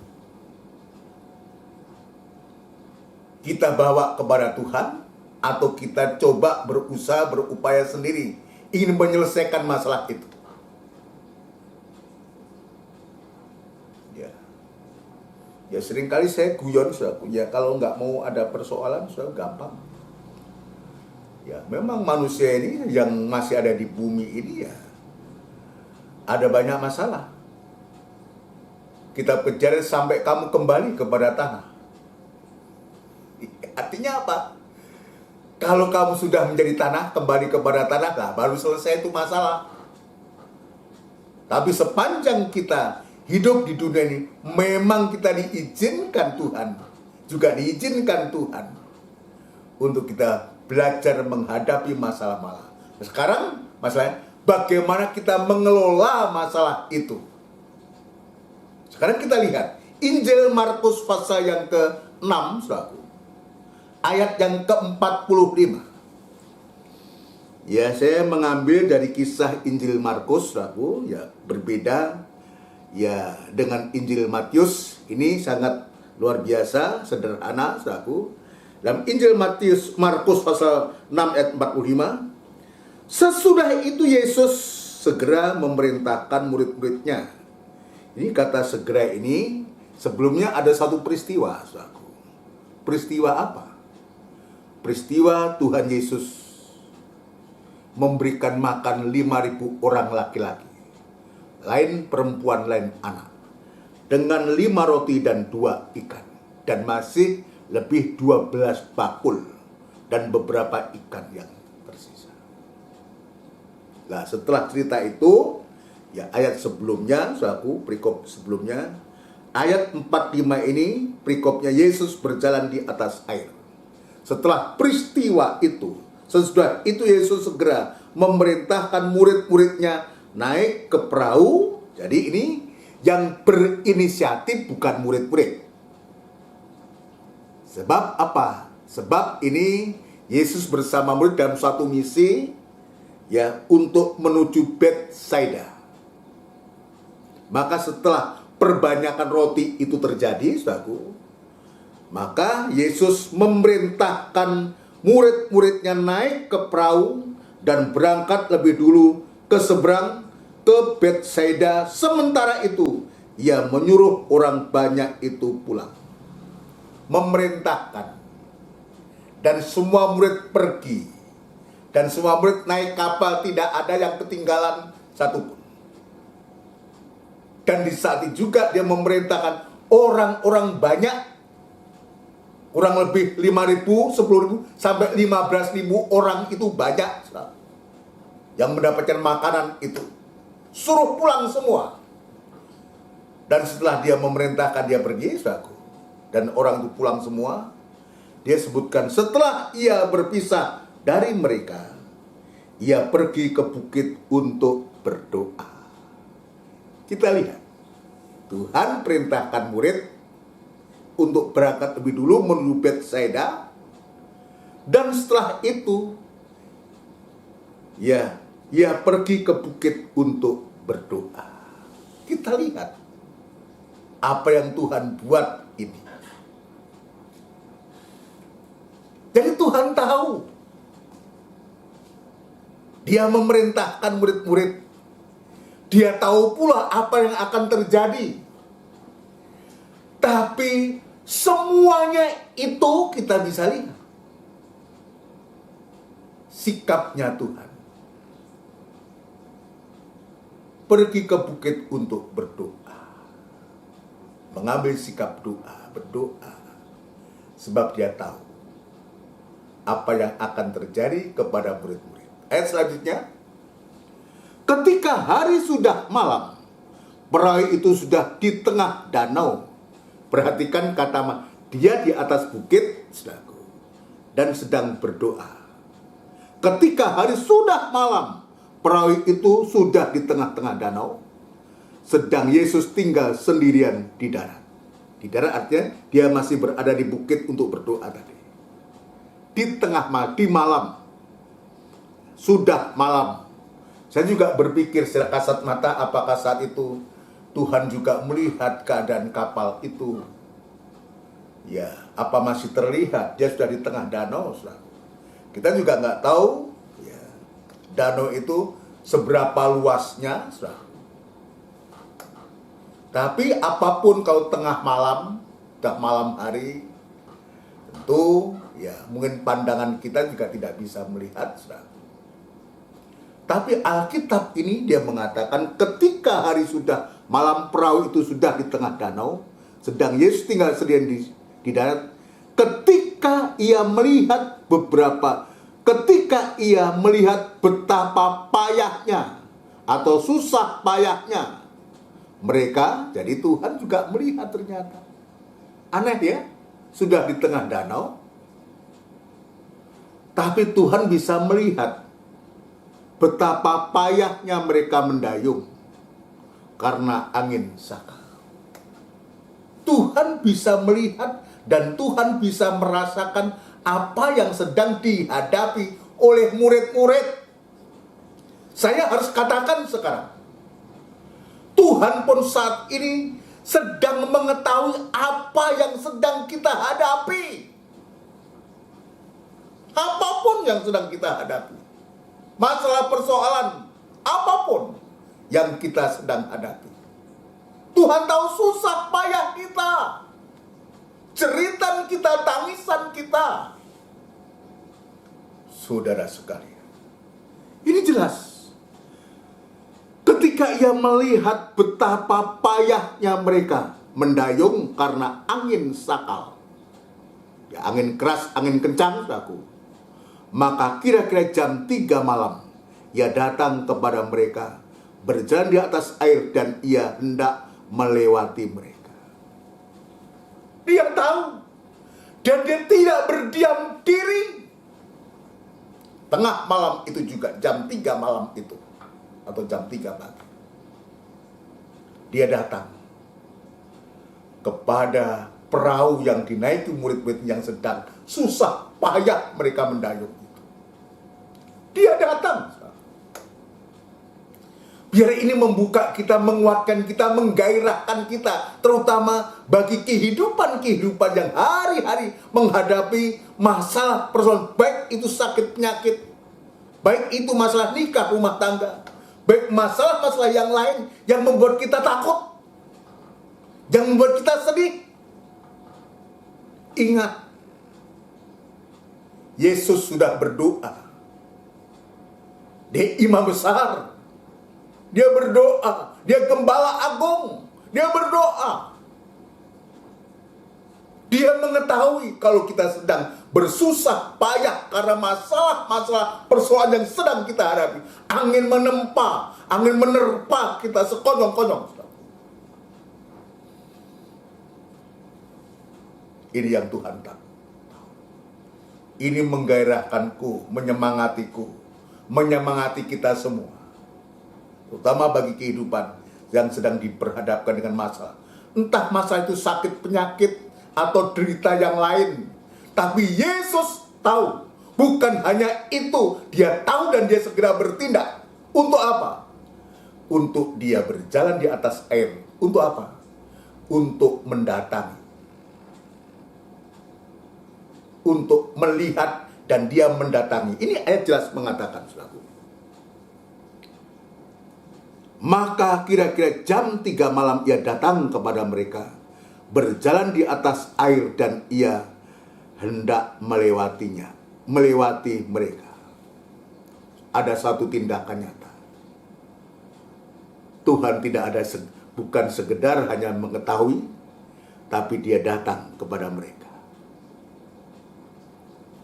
Kita bawa kepada Tuhan, atau kita coba berusaha, berupaya sendiri ingin menyelesaikan masalah itu. Ya seringkali saya guyon, ya kalau nggak mau ada persoalan, sudah gampang. Ya memang manusia ini yang masih ada di bumi ini ya ada banyak masalah. Kita kejar sampai kamu kembali kepada tanah. Artinya apa? Kalau kamu sudah menjadi tanah, kembali kepada tanah, nah, baru selesai itu masalah. Tapi sepanjang kita hidup di dunia ini, memang kita diizinkan Tuhan, juga diizinkan Tuhan untuk kita belajar menghadapi masalah-masalah. Sekarang masalahnya, bagaimana kita mengelola masalah itu. Sekarang kita lihat Injil Markus pasal yang ke-6, saudaraku. Ayat yang ke-45. Ya, saya mengambil dari kisah Injil Markus, saudaraku, ya berbeda ya dengan Injil Matius. Ini sangat luar biasa, sederhana, saudaraku. Dalam Injil Markus pasal 6 ayat 45, sesudah itu Yesus segera memerintahkan murid-muridnya. Ini kata segera ini, sebelumnya ada satu peristiwa, saudaraku. Peristiwa apa? Peristiwa Tuhan Yesus memberikan makan 5.000 orang laki-laki, lain perempuan, lain anak, dengan 5 roti dan 2 ikan, dan masih lebih 12 bakul, dan beberapa ikan yang tersisa. Nah, setelah cerita itu, ya ayat sebelumnya, saudaraku, perikop sebelumnya, ayat 45 ini, perikopnya Yesus berjalan di atas air. Setelah peristiwa itu, sesudah itu Yesus segera memerintahkan murid-muridnya naik ke perahu. Jadi ini yang berinisiatif bukan murid-murid. Sebab apa? Sebab ini Yesus bersama murid dalam suatu misi, ya, untuk menuju Betsaida. Maka setelah perbanyakan roti itu terjadi, saudaraku, maka Yesus memerintahkan murid-muridnya naik ke perahu dan berangkat lebih dulu ke seberang, ke Betsaida. Sementara itu ia menyuruh orang banyak itu pulang, memerintahkan, dan semua murid pergi, dan semua murid naik kapal, tidak ada yang ketinggalan satupun. Dan di saat itu juga dia memerintahkan orang-orang banyak, kurang lebih 5.000, 10.000, sampai 15.000 orang itu banyak yang mendapatkan makanan itu. Suruh pulang semua. Dan setelah dia memerintahkan dia pergi, saudaraku, dan orang itu pulang semua, dia sebutkan setelah ia berpisah dari mereka, ia pergi ke bukit untuk berdoa. Kita lihat, Tuhan perintahkan murid untuk berangkat lebih dulu menuju Betsaida, dan setelah itu ia pergi ke bukit untuk berdoa. Kita lihat apa yang Tuhan buat ini. Jadi Tuhan tahu. Dia memerintahkan murid-murid. Dia tahu pula apa yang akan terjadi. Tapi semuanya itu kita bisa lihat sikapnya Tuhan. Pergi ke bukit untuk berdoa. Mengambil sikap doa, berdoa. Sebab dia tahu apa yang akan terjadi kepada murid-murid. Ayat selanjutnya. Ketika hari sudah malam, perahu itu sudah di tengah danau. Perhatikan kata dia di atas bukit, saudaraku, dan sedang berdoa. Ketika hari sudah malam, perahu itu sudah di tengah-tengah danau, sedang Yesus tinggal sendirian di darat. Di darat artinya dia masih berada di bukit untuk berdoa tadi. Di tengah malam, di malam, sudah malam. Saya juga berpikir secara kasat mata, apakah saat itu Tuhan juga melihat keadaan kapal itu? Ya, apa masih terlihat? Dia sudah di tengah danau. Kita juga nggak tahu ya, danau itu seberapa luasnya. Tapi apapun kalau tengah malam hari, tentu ya mungkin pandangan kita juga tidak bisa melihat. Tapi Alkitab ini dia mengatakan ketika hari sudah malam, perahu itu sudah di tengah danau, sedang Yesus tinggal sendirian di darat. Ketika ia melihat betapa payahnya atau susah payahnya mereka, jadi Tuhan juga melihat ternyata. Aneh ya, sudah di tengah danau, tapi Tuhan bisa melihat betapa payahnya mereka mendayung karena angin sakal. Tuhan bisa melihat dan Tuhan bisa merasakan apa yang sedang dihadapi oleh murid-murid. Saya harus katakan sekarang, Tuhan pun saat ini sedang mengetahui apa yang sedang kita hadapi. Apapun yang sedang kita hadapi. Masalah persoalan apapun yang kita sedang hadapi. Tuhan tahu susah payah kita. Jeritan kita, tangisan kita. Saudara sekalian, ini jelas. Ketika ia melihat betapa payahnya mereka mendayung karena angin sakal, ya, angin keras, angin kencang, saudaraku, maka kira-kira jam 3 malam ia datang kepada mereka, berjalan di atas air, dan ia hendak melewati mereka. Dia tahu dan dia tidak berdiam diri. Tengah malam itu juga, jam 3 malam itu, atau jam 3 pagi, dia datang kepada perahu yang dinaiki murid-murid yang sedang susah payah mereka mendayung itu. Dia datang. Biar ini membuka kita, menguatkan kita, menggairahkan kita, terutama bagi kehidupan-kehidupan yang hari-hari menghadapi masalah persoalan, baik itu sakit penyakit, baik itu masalah nikah rumah tangga, baik masalah-masalah yang lain yang membuat kita takut. yang membuat kita sedih. Ingat, Yesus sudah berdoa. Dia imam besar. Dia berdoa. Dia gembala agung. Dia berdoa. Dia mengetahui kalau kita sedang bersusah payah karena masalah-masalah persoalan yang sedang kita hadapi. Angin menempa, angin menerpa kita sekonyong-konyong. Ini yang Tuhan tahu. Ini menggairahkanku, menyemangati kita semua. Terutama bagi kehidupan yang sedang diperhadapkan dengan masalah. Entah masalah itu sakit, penyakit, atau derita yang lain. Tapi Yesus tahu. Bukan hanya itu. Dia tahu dan dia segera bertindak. Untuk apa? Untuk dia berjalan di atas air. Untuk apa? Untuk mendatangi. Untuk melihat dan dia mendatangi. Ini ayat jelas mengatakan, saudaraku. Maka kira-kira jam 3 malam ia datang kepada mereka, berjalan di atas air, dan ia hendak melewati mereka. Ada satu tindakan nyata. Tuhan tidak ada, bukan sekedar hanya mengetahui, tapi dia datang kepada mereka.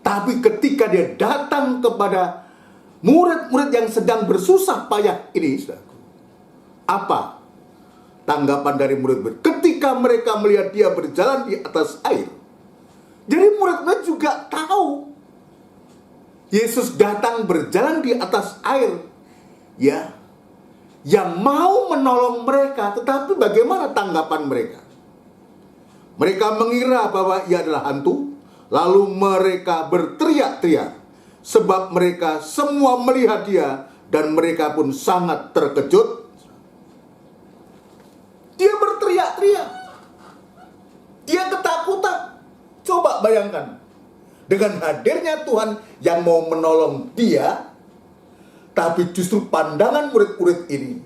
Tapi ketika dia datang kepada murid-murid yang sedang bersusah payah ini, saudaraku, apa tanggapan dari murid-murid ketika mereka melihat dia berjalan di atas air? Jadi murid-murid juga tahu Yesus datang berjalan di atas air, ya, yang mau menolong mereka. Tetapi bagaimana tanggapan mereka? Mereka mengira bahwa ia adalah hantu. Lalu mereka berteriak-teriak sebab mereka semua melihat dia, dan mereka pun sangat terkejut. Dia berteriak-teriak. Dia ketakutan. Coba bayangkan. Dengan hadirnya Tuhan yang mau menolong dia, tapi justru pandangan murid-murid ini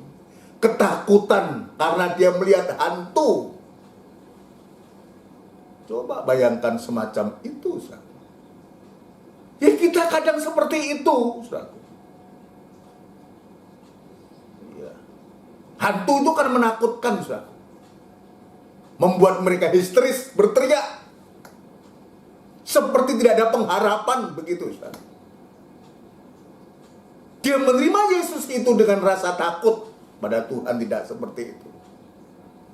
ketakutan karena dia melihat hantu. Coba bayangkan semacam itu, saudara. Ya kita kadang seperti itu, saudara. Ya. Hantu itu kan menakutkan, saudara. Membuat mereka histeris, berteriak. Seperti tidak ada pengharapan, begitu, saudara. Dia menerima Yesus itu dengan rasa takut pada Tuhan, tidak seperti itu.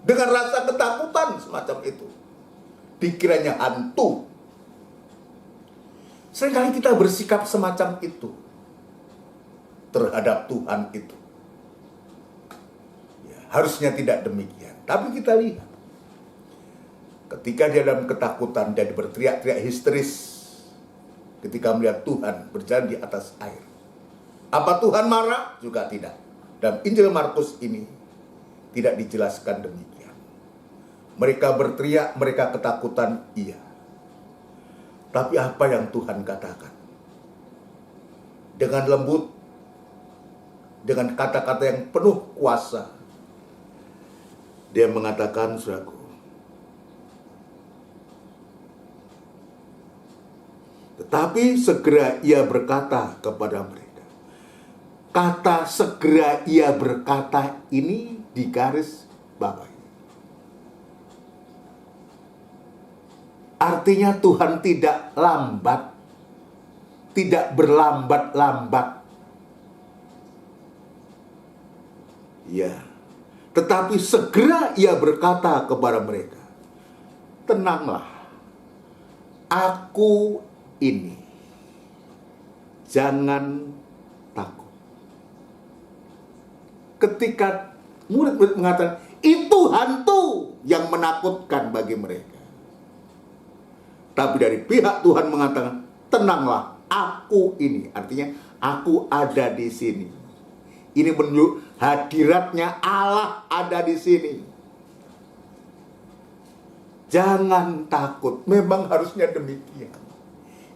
Dengan rasa ketakutan semacam itu. Dikiranya hantu. Seringkali kita bersikap semacam itu terhadap Tuhan itu. Ya, harusnya tidak demikian. Tapi kita lihat, ketika dia dalam ketakutan dan berteriak-teriak histeris ketika melihat Tuhan berjalan di atas air. Apa Tuhan marah? Juga tidak. Dalam Injil Markus ini tidak dijelaskan demikian. Mereka berteriak, mereka ketakutan, iya. Tapi apa yang Tuhan katakan? Dengan lembut, dengan kata-kata yang penuh kuasa, dia mengatakan, saudaraku, tetapi segera ia berkata kepada mereka. Kata segera ia berkata ini digaris bawahi. Artinya Tuhan tidak lambat, tidak berlambat-lambat. Ya, tetapi segera ia berkata kepada mereka, tenanglah, aku ini, jangan takut. Ketika murid-murid mengatakan, itu hantu yang menakutkan bagi mereka. Tapi dari pihak Tuhan mengatakan, tenanglah, aku ini. Artinya, aku ada di sini. Ini menunjuk hadiratnya Allah ada di sini. Jangan takut. Memang harusnya demikian.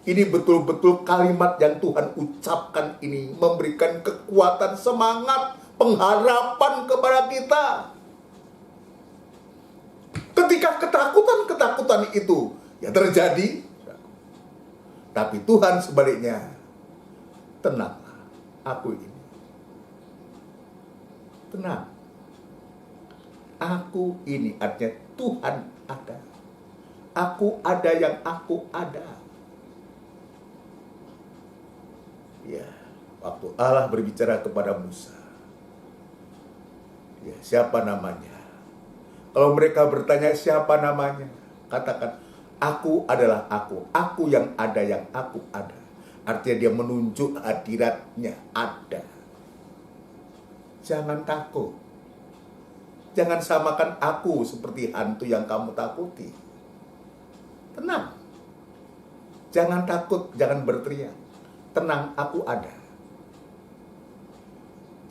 Ini betul-betul kalimat yang Tuhan ucapkan ini memberikan kekuatan, semangat, pengharapan kepada kita. Ketika ketakutan itu ya terjadi, tapi Tuhan sebaliknya, tenanglah, aku ini. Tenang. Aku ini, artinya Tuhan ada. Aku ada yang aku ada. Ya, waktu Allah berbicara kepada Musa, ya, siapa namanya? Kalau mereka bertanya siapa namanya, katakan, aku adalah aku yang ada yang aku ada. Artinya dia menunjuk hadiratnya ada. Jangan takut. Jangan samakan aku seperti hantu yang kamu takuti. Tenang. Jangan takut, jangan berteriak. Tenang, aku ada.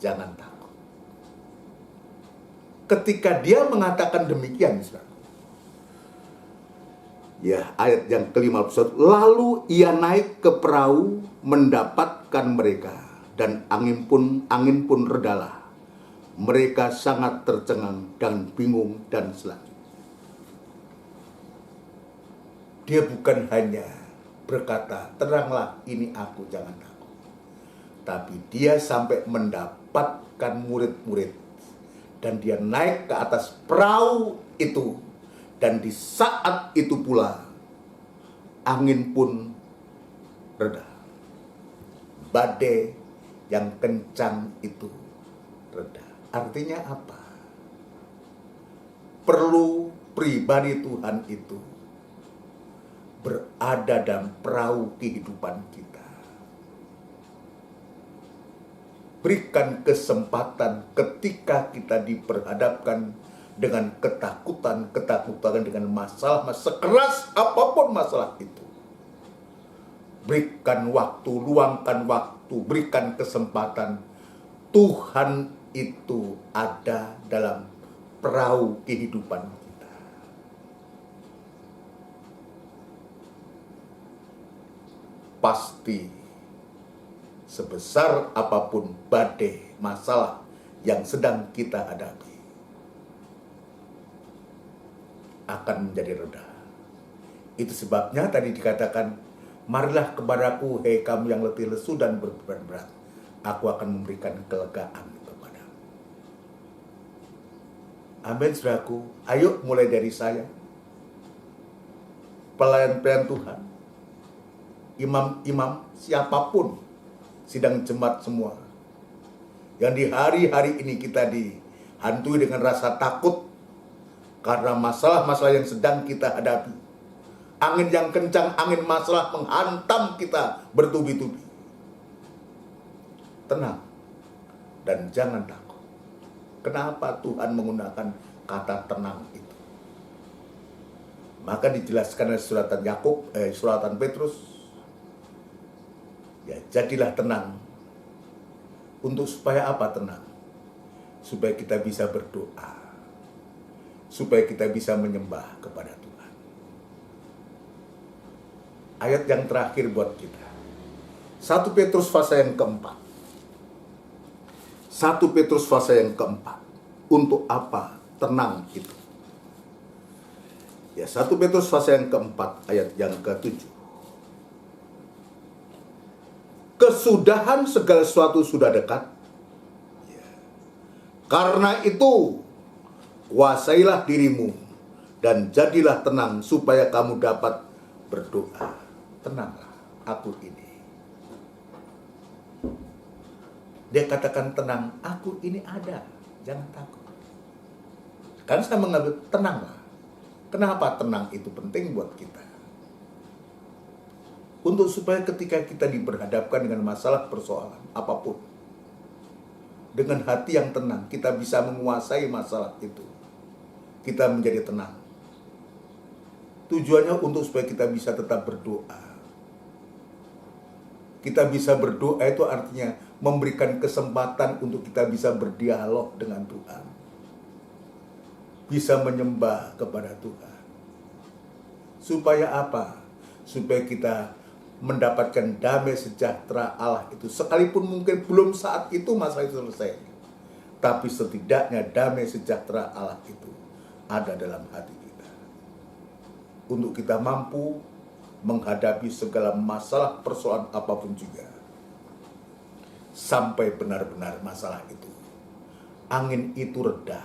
Jangan takut. Ketika dia mengatakan demikian, ya, ayat yang ke-51, lalu ia naik ke perahu mendapatkan mereka, dan angin pun redalah. Mereka sangat tercengang dan bingung dan selanjutnya. Dia bukan hanya berkata, tenanglah, ini aku, jangan takut. Tapi dia sampai mendapatkan murid-murid. Dan dia naik ke atas perahu itu. Dan di saat itu pula, angin pun reda. Badai yang kencang itu reda. Artinya apa? Perlu pribadi Tuhan itu berada dalam perahu kehidupan kita. Berikan kesempatan ketika kita diperhadapkan dengan ketakutan, dengan masalah, sekeras apapun masalah itu. Berikan waktu, luangkan waktu, berikan kesempatan. Tuhan itu ada dalam perahu kehidupan kita. Pasti sebesar apapun badai masalah yang sedang kita hadapi, akan menjadi reda. Itu sebabnya tadi dikatakan, marilah kepadaku, hei kamu yang letih lesu dan berbeban berat, aku akan memberikan kelegaan kepadamu. Amin, saudaraku. Ayo mulai dari saya, pelayan-pelayan Tuhan, imam-imam, siapapun, sidang jemaat semua, yang di hari-hari ini kita dihantui dengan rasa takut karena masalah-masalah yang sedang kita hadapi. Angin yang kencang, angin masalah menghantam kita bertubi-tubi. Tenang dan jangan takut. Kenapa Tuhan menggunakan kata tenang itu? Maka dijelaskan oleh suratan Petrus, ya, jadilah tenang. Untuk supaya apa tenang? Supaya kita bisa berdoa, supaya kita bisa menyembah kepada Tuhan. Ayat yang terakhir buat kita, 1 Petrus pasal yang keempat. 1 Petrus pasal yang keempat. Untuk apa tenang itu? Ya, 1 Petrus pasal yang keempat, ayat yang ke-7. Kesudahan segala sesuatu sudah dekat. Ya. Karena itu, kuasailah dirimu dan jadilah tenang supaya kamu dapat berdoa. Tenanglah, aku ini. Dia katakan tenang, aku ini ada, jangan takut. Sekarang saya mengambil tenanglah. Kenapa tenang itu penting buat kita? Untuk supaya ketika kita diperhadapkan dengan masalah persoalan apapun, dengan hati yang tenang, kita bisa menguasai masalah itu. Kita menjadi tenang. Tujuannya untuk supaya kita bisa tetap berdoa. Kita bisa berdoa itu artinya memberikan kesempatan untuk kita bisa berdialog dengan Tuhan. Bisa menyembah kepada Tuhan. Supaya apa? Supaya kita mendapatkan damai sejahtera Allah itu. Sekalipun mungkin belum saat itu masalah itu selesai. Tapi setidaknya damai sejahtera Allah itu ada dalam hati kita. untuk kita mampu menghadapi segala masalah persoalan apapun juga. Sampai benar-benar masalah itu, angin itu reda,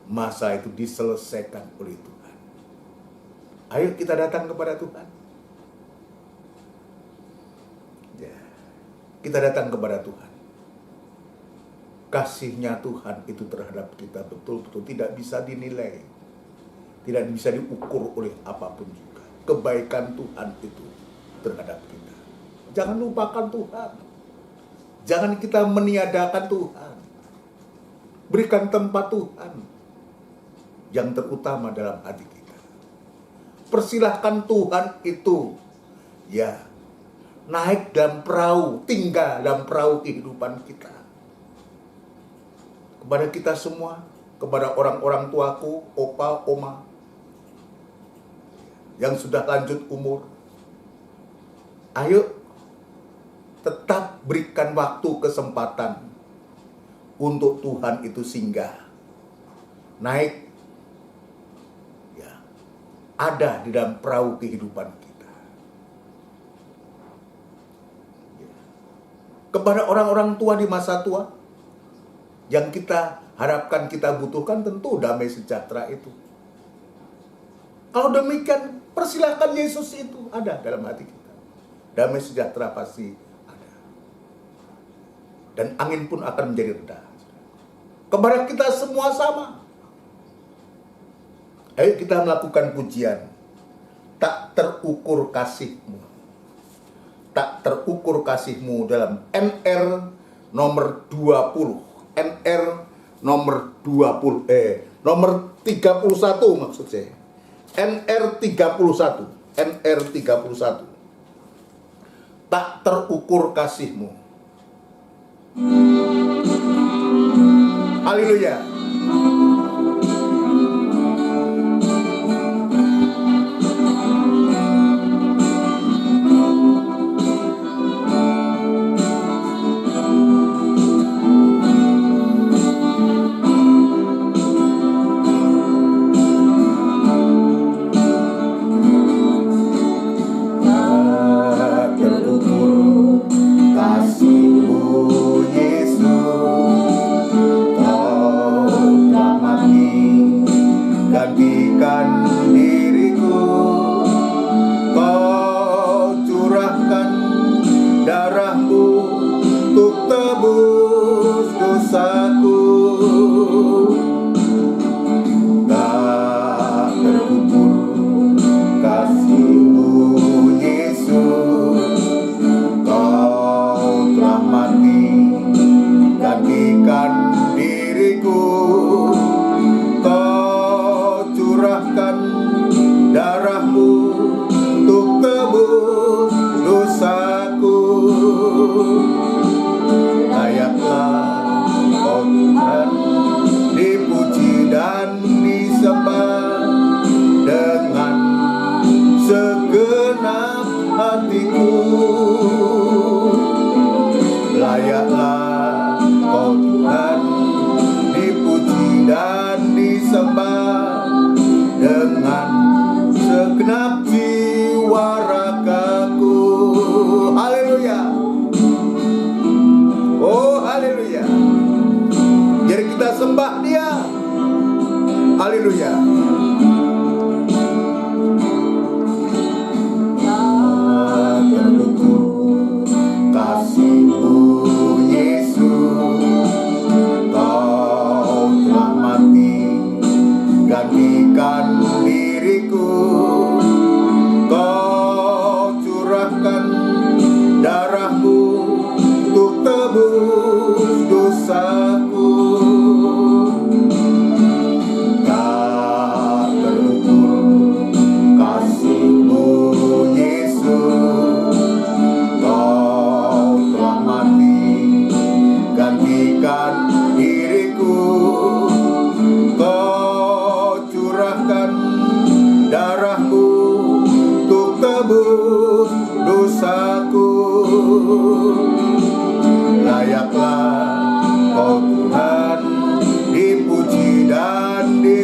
masalah itu diselesaikan oleh Tuhan. Ayo kita datang kepada Tuhan. Ya, kita datang kepada Tuhan. Kasihnya Tuhan itu terhadap kita betul-betul tidak bisa dinilai, tidak bisa diukur oleh apapun juga. Kebaikan Tuhan itu terhadap kita. Jangan lupakan Tuhan. Jangan kita meniadakan Tuhan. Berikan tempat Tuhan yang terutama dalam hati kita. Persilahkan Tuhan itu ya naik dalam perahu, tinggal dalam perahu kehidupan kita. Kepada kita semua, kepada orang-orang tuaku, opa, oma, yang sudah lanjut umur, ayo tetap berikan waktu, kesempatan untuk Tuhan itu singgah, naik, ya, ada di dalam perahu kehidupan kita. Ya. Kepada orang-orang tua di masa tua, yang kita harapkan, kita butuhkan tentu damai sejahtera itu. Kalau demikian, persilahkan Yesus itu ada dalam hati kita. Damai sejahtera pasti ada. Dan angin pun akan menjadi reda. Kepada kita semua sama. Ayo kita melakukan pujian. Tak terukur kasih-Mu. Tak terukur kasih-Mu dalam NR nomor 20. NR nomor 20 nomor 31 maksud saya. NR 31. NR 31. Tak terukur kasih-Mu. Haleluya.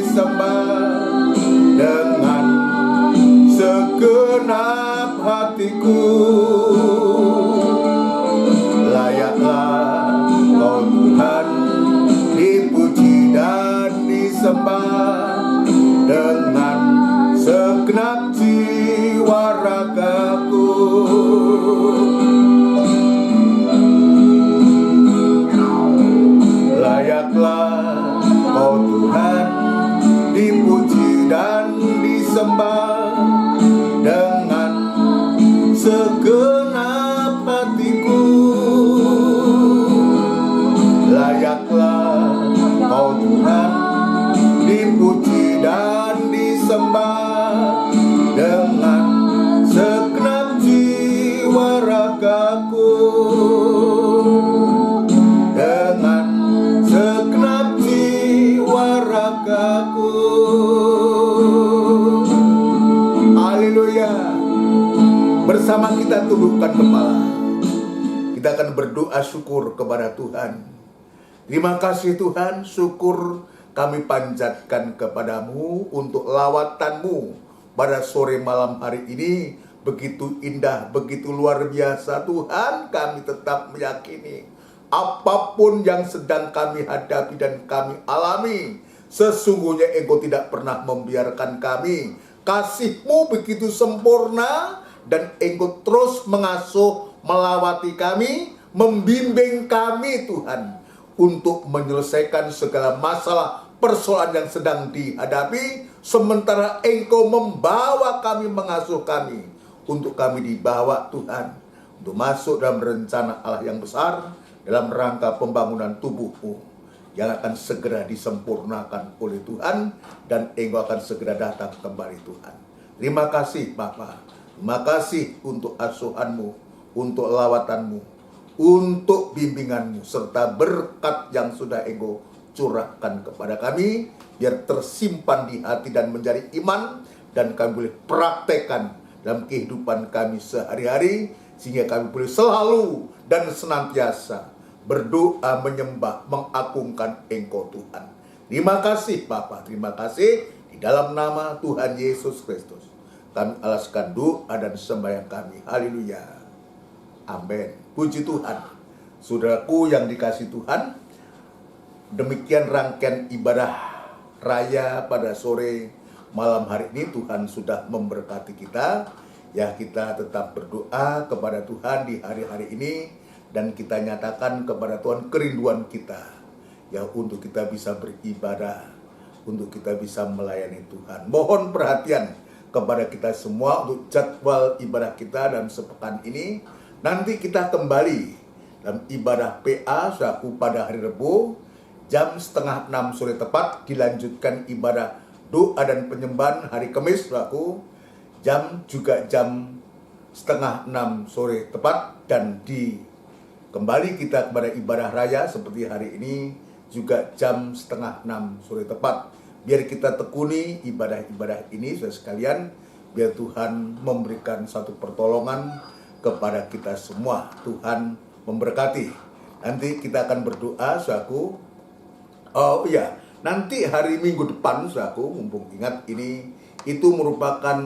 disembah dengan hatiku. Layaklah Kau Tuhan dipuji dan disembah dengan segenap jiwa ragaku. Layaklah Kau Tuhan dipuji dan disembah dengan segenap hatiku. Layaklah Kau Tuhan dipuji dan disembah dengan segenap jiwa ragaku. Dengan segenap jiwa ragaku. Haleluya. Bersama kita tundukkan kepala. Kita akan berdoa syukur kepada Tuhan. Terima kasih Tuhan, syukur kami panjatkan kepadamu untuk lawatanmu pada sore malam hari ini. Begitu indah, begitu luar biasa Tuhan. Kami tetap meyakini apapun yang sedang kami hadapi dan kami alami, sesungguhnya Engkau tidak pernah membiarkan kami. Kasih-Mu begitu sempurna dan Engkau terus mengasuh, melawati kami, membimbing kami Tuhan, untuk menyelesaikan segala masalah persoalan yang sedang dihadapi, sementara Engkau membawa kami, mengasuh kami, untuk kami dibawa Tuhan, untuk masuk dalam rencana Allah yang besar, dalam rangka pembangunan tubuh-Mu, yang akan segera disempurnakan oleh Tuhan, dan Engkau akan segera datang kembali Tuhan. Terima kasih Bapa, terima kasih untuk asuhan-Mu, untuk lawatan-Mu, untuk bimbingan-Mu, serta berkat yang sudah Engkau curahkan kepada kami, biar tersimpan di hati dan menjadi iman, dan kami boleh praktekkan dalam kehidupan kami sehari-hari, sehingga kami boleh selalu dan senantiasa berdoa, menyembah, mengagungkan Engkau Tuhan. Terima kasih Bapa, terima kasih. Di dalam nama Tuhan Yesus Kristus kami alaskan doa dan sembahyang kami. Haleluya. Amin. Puji Tuhan. Saudaraku yang dikasihi Tuhan, demikian rangkaian ibadah raya pada sore malam hari ini. Tuhan sudah memberkati kita. Ya, kita tetap berdoa kepada Tuhan di hari-hari ini, dan kita nyatakan kepada Tuhan kerinduan kita, ya, untuk kita bisa beribadah, untuk kita bisa melayani Tuhan. Mohon perhatian kepada kita semua untuk jadwal ibadah kita dalam sepekan ini. Nanti kita kembali dalam ibadah PA saku pada hari Rabu jam 5:30 sore tepat, dilanjutkan ibadah doa dan penyembahan hari Kamis saku jam 5:30 sore tepat, dan kembali kita kepada ibadah raya seperti hari ini juga jam 5:30 sore tepat. Biar kita tekuni ibadah-ibadah ini saudara sekalian, biar Tuhan memberikan satu pertolongan kepada kita semua. Tuhan memberkati. Nanti kita akan berdoa saudaraku. Oh iya, nanti hari Minggu depan saudaraku, mumpung ingat ini itu merupakan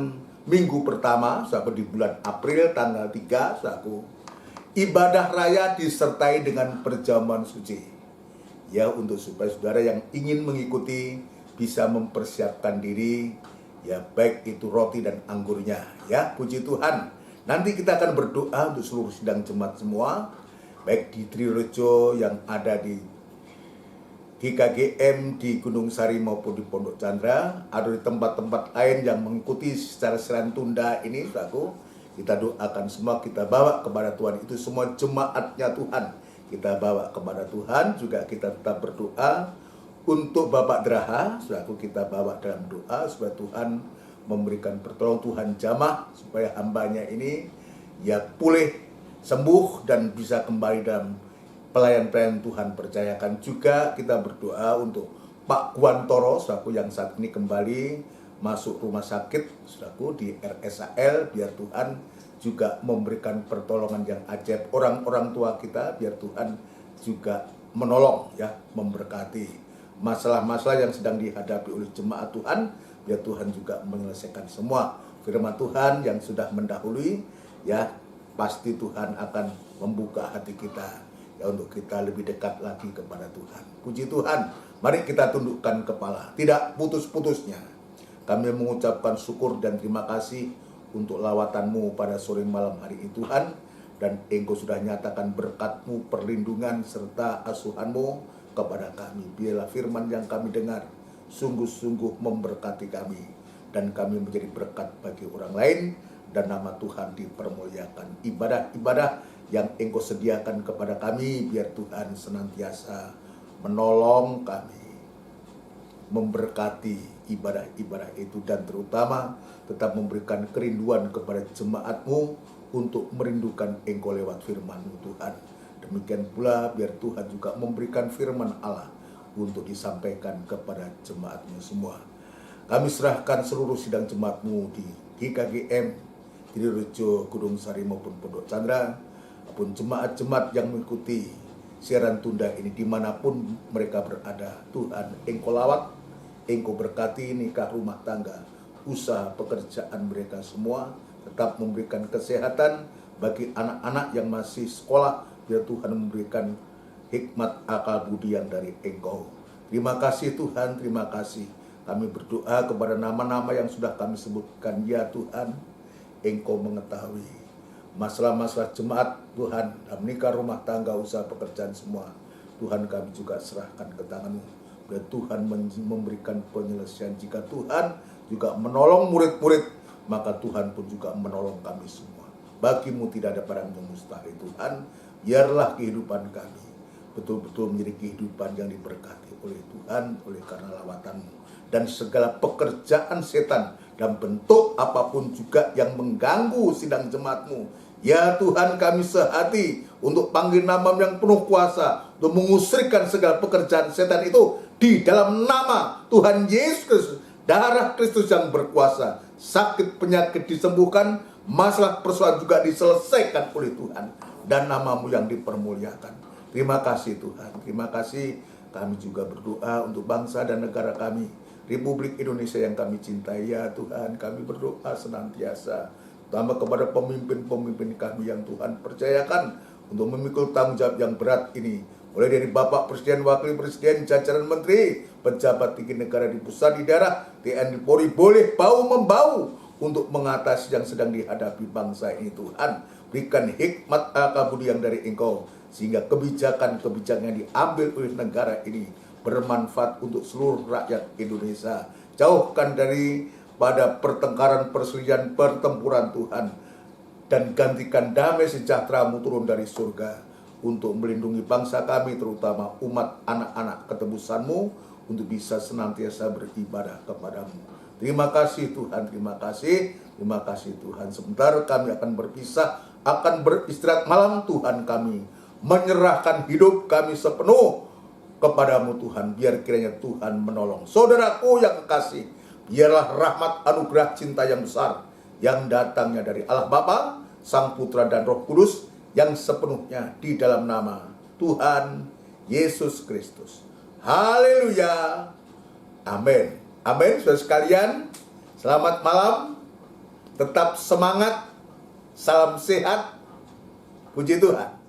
minggu pertama saudaraku di bulan April tanggal 3 saudaraku. Ibadah raya disertai dengan perjamuan suci. Ya, untuk supaya saudara yang ingin mengikuti bisa mempersiapkan diri, ya, baik itu roti dan anggurnya. Ya, puji Tuhan. Nanti kita akan berdoa untuk seluruh sidang jemaat semua, baik di Trirejo yang ada di GKGM di Gunung Sari maupun di Pondok Chandra, atau di tempat-tempat lain yang mengikuti secara serantunda ini, saudaraku. Kita doakan semua, kita bawa kepada Tuhan. Itu semua jemaatnya Tuhan, kita bawa kepada Tuhan. Juga kita tetap berdoa untuk Bapak Draha, saudaraku, kita bawa dalam doa supaya Tuhan memberikan pertolongan, Tuhan jamah supaya hambanya ini ya pulih, sembuh, dan bisa kembali dalam pelayan-pelayan Tuhan. Percayakan juga kita berdoa untuk Pak Guantoro, saudaraku, yang saat ini kembali masuk rumah sakit, saudaraku, di RSAL. Biar Tuhan juga memberikan pertolongan yang ajaib. Orang-orang tua kita, biar Tuhan juga menolong, ya, memberkati masalah-masalah yang sedang dihadapi oleh jemaat Tuhan. Biar Tuhan juga menyelesaikan semua. firman Tuhan yang sudah mendahului, ya pasti Tuhan akan membuka hati kita ya untuk kita lebih dekat lagi kepada Tuhan. Puji Tuhan, mari kita tundukkan kepala, tidak putus-putusnya. Kami mengucapkan syukur dan terima kasih untuk lawatan-Mu pada sore malam hari ini Tuhan. Dan Engkau sudah nyatakan berkat-Mu, perlindungan serta asuhan-Mu kepada kami. Biarlah firman yang kami dengar sungguh-sungguh memberkati kami, dan kami menjadi berkat bagi orang lain, dan nama Tuhan dipermuliakan. Ibadah-ibadah yang Engkau sediakan kepada kami, biar Tuhan senantiasa menolong kami, memberkati ibadah-ibadah itu, dan terutama tetap memberikan kerinduan kepada jemaat-Mu untuk merindukan Engkau lewat firman-Mu Tuhan. Demikian pula biar Tuhan juga memberikan firman Allah untuk disampaikan kepada jemaat-Mu semua. Kami serahkan seluruh sidang jemaat-Mu di GKGM, Trirejo, Gunung Sari maupun Pondok Chandra, maupun jemaat-jemaat yang mengikuti siaran tunda ini dimanapun mereka berada. Tuhan, Engkau lawat, Engkau berkati nikah, rumah tangga, usaha pekerjaan mereka semua. Tetap memberikan kesehatan bagi anak-anak yang masih sekolah. Biar Tuhan memberikan hikmat akal budi yang dari Engkau. Terima kasih Tuhan, terima kasih. Kami berdoa kepada nama-nama yang sudah kami sebutkan. Ya Tuhan, Engkau mengetahui masalah-masalah jemaat Tuhan, nikah, rumah tangga, usaha pekerjaan semua. Tuhan, kami juga serahkan ke tangan-Mu. Dan Tuhan memberikan penyelesaian. Jika Tuhan juga menolong murid-murid, maka Tuhan pun juga menolong kami semua. Bagi-Mu tidak ada barang yang mustahil Tuhan. Biarlah kehidupan kami betul-betul menjadi kehidupan yang diberkati oleh Tuhan, oleh karena lawatan-Mu. Dan segala pekerjaan setan dan bentuk apapun juga yang mengganggu sidang jemaat-Mu, ya Tuhan, kami sehati untuk panggil nama yang penuh kuasa, untuk mengusirkan segala pekerjaan setan itu di dalam nama Tuhan Yesus Kristus. Darah Kristus yang berkuasa, sakit penyakit disembuhkan, masalah persoalan juga diselesaikan oleh Tuhan, dan nama-Mu yang dipermuliakan. Terima kasih Tuhan, terima kasih. Kami juga berdoa untuk bangsa dan negara kami, Republik Indonesia yang kami cintai. Ya Tuhan, kami berdoa senantiasa, tambah kepada pemimpin-pemimpin kami yang Tuhan percayakan untuk memikul tanggung jawab yang berat ini, mulai dari Bapak Presiden, Wakil Presiden, jajaran Menteri, pejabat tinggi negara di pusat, di daerah, TNI, Polri, boleh bahu-membahu untuk mengatasi yang sedang dihadapi bangsa ini. Tuhan, berikan hikmat akal budi yang dari Engkau, sehingga kebijakan-kebijakan yang diambil oleh negara ini bermanfaat untuk seluruh rakyat Indonesia. Jauhkan dari pada pertengkaran, perselisihan, pertempuran Tuhan, dan gantikan damai sejahtera-Mu turun dari surga untuk melindungi bangsa kami, terutama umat anak-anak ketebusan-Mu, untuk bisa senantiasa beribadah kepada-Mu. Terima kasih Tuhan, terima kasih Tuhan. Sebentar kami akan berpisah, akan beristirahat malam. Tuhan, kami menyerahkan hidup kami sepenuh kepada-Mu Tuhan. Biar kiranya Tuhan menolong saudaraku yang kekasih. Biarlah rahmat, anugerah, cinta yang besar yang datangnya dari Allah Bapa, Sang Putra dan Roh Kudus, yang sepenuhnya di dalam nama Tuhan Yesus Kristus. Haleluya. Amin. Amin. Saudara sekalian, selamat malam. Tetap semangat. Salam sehat. Puji Tuhan.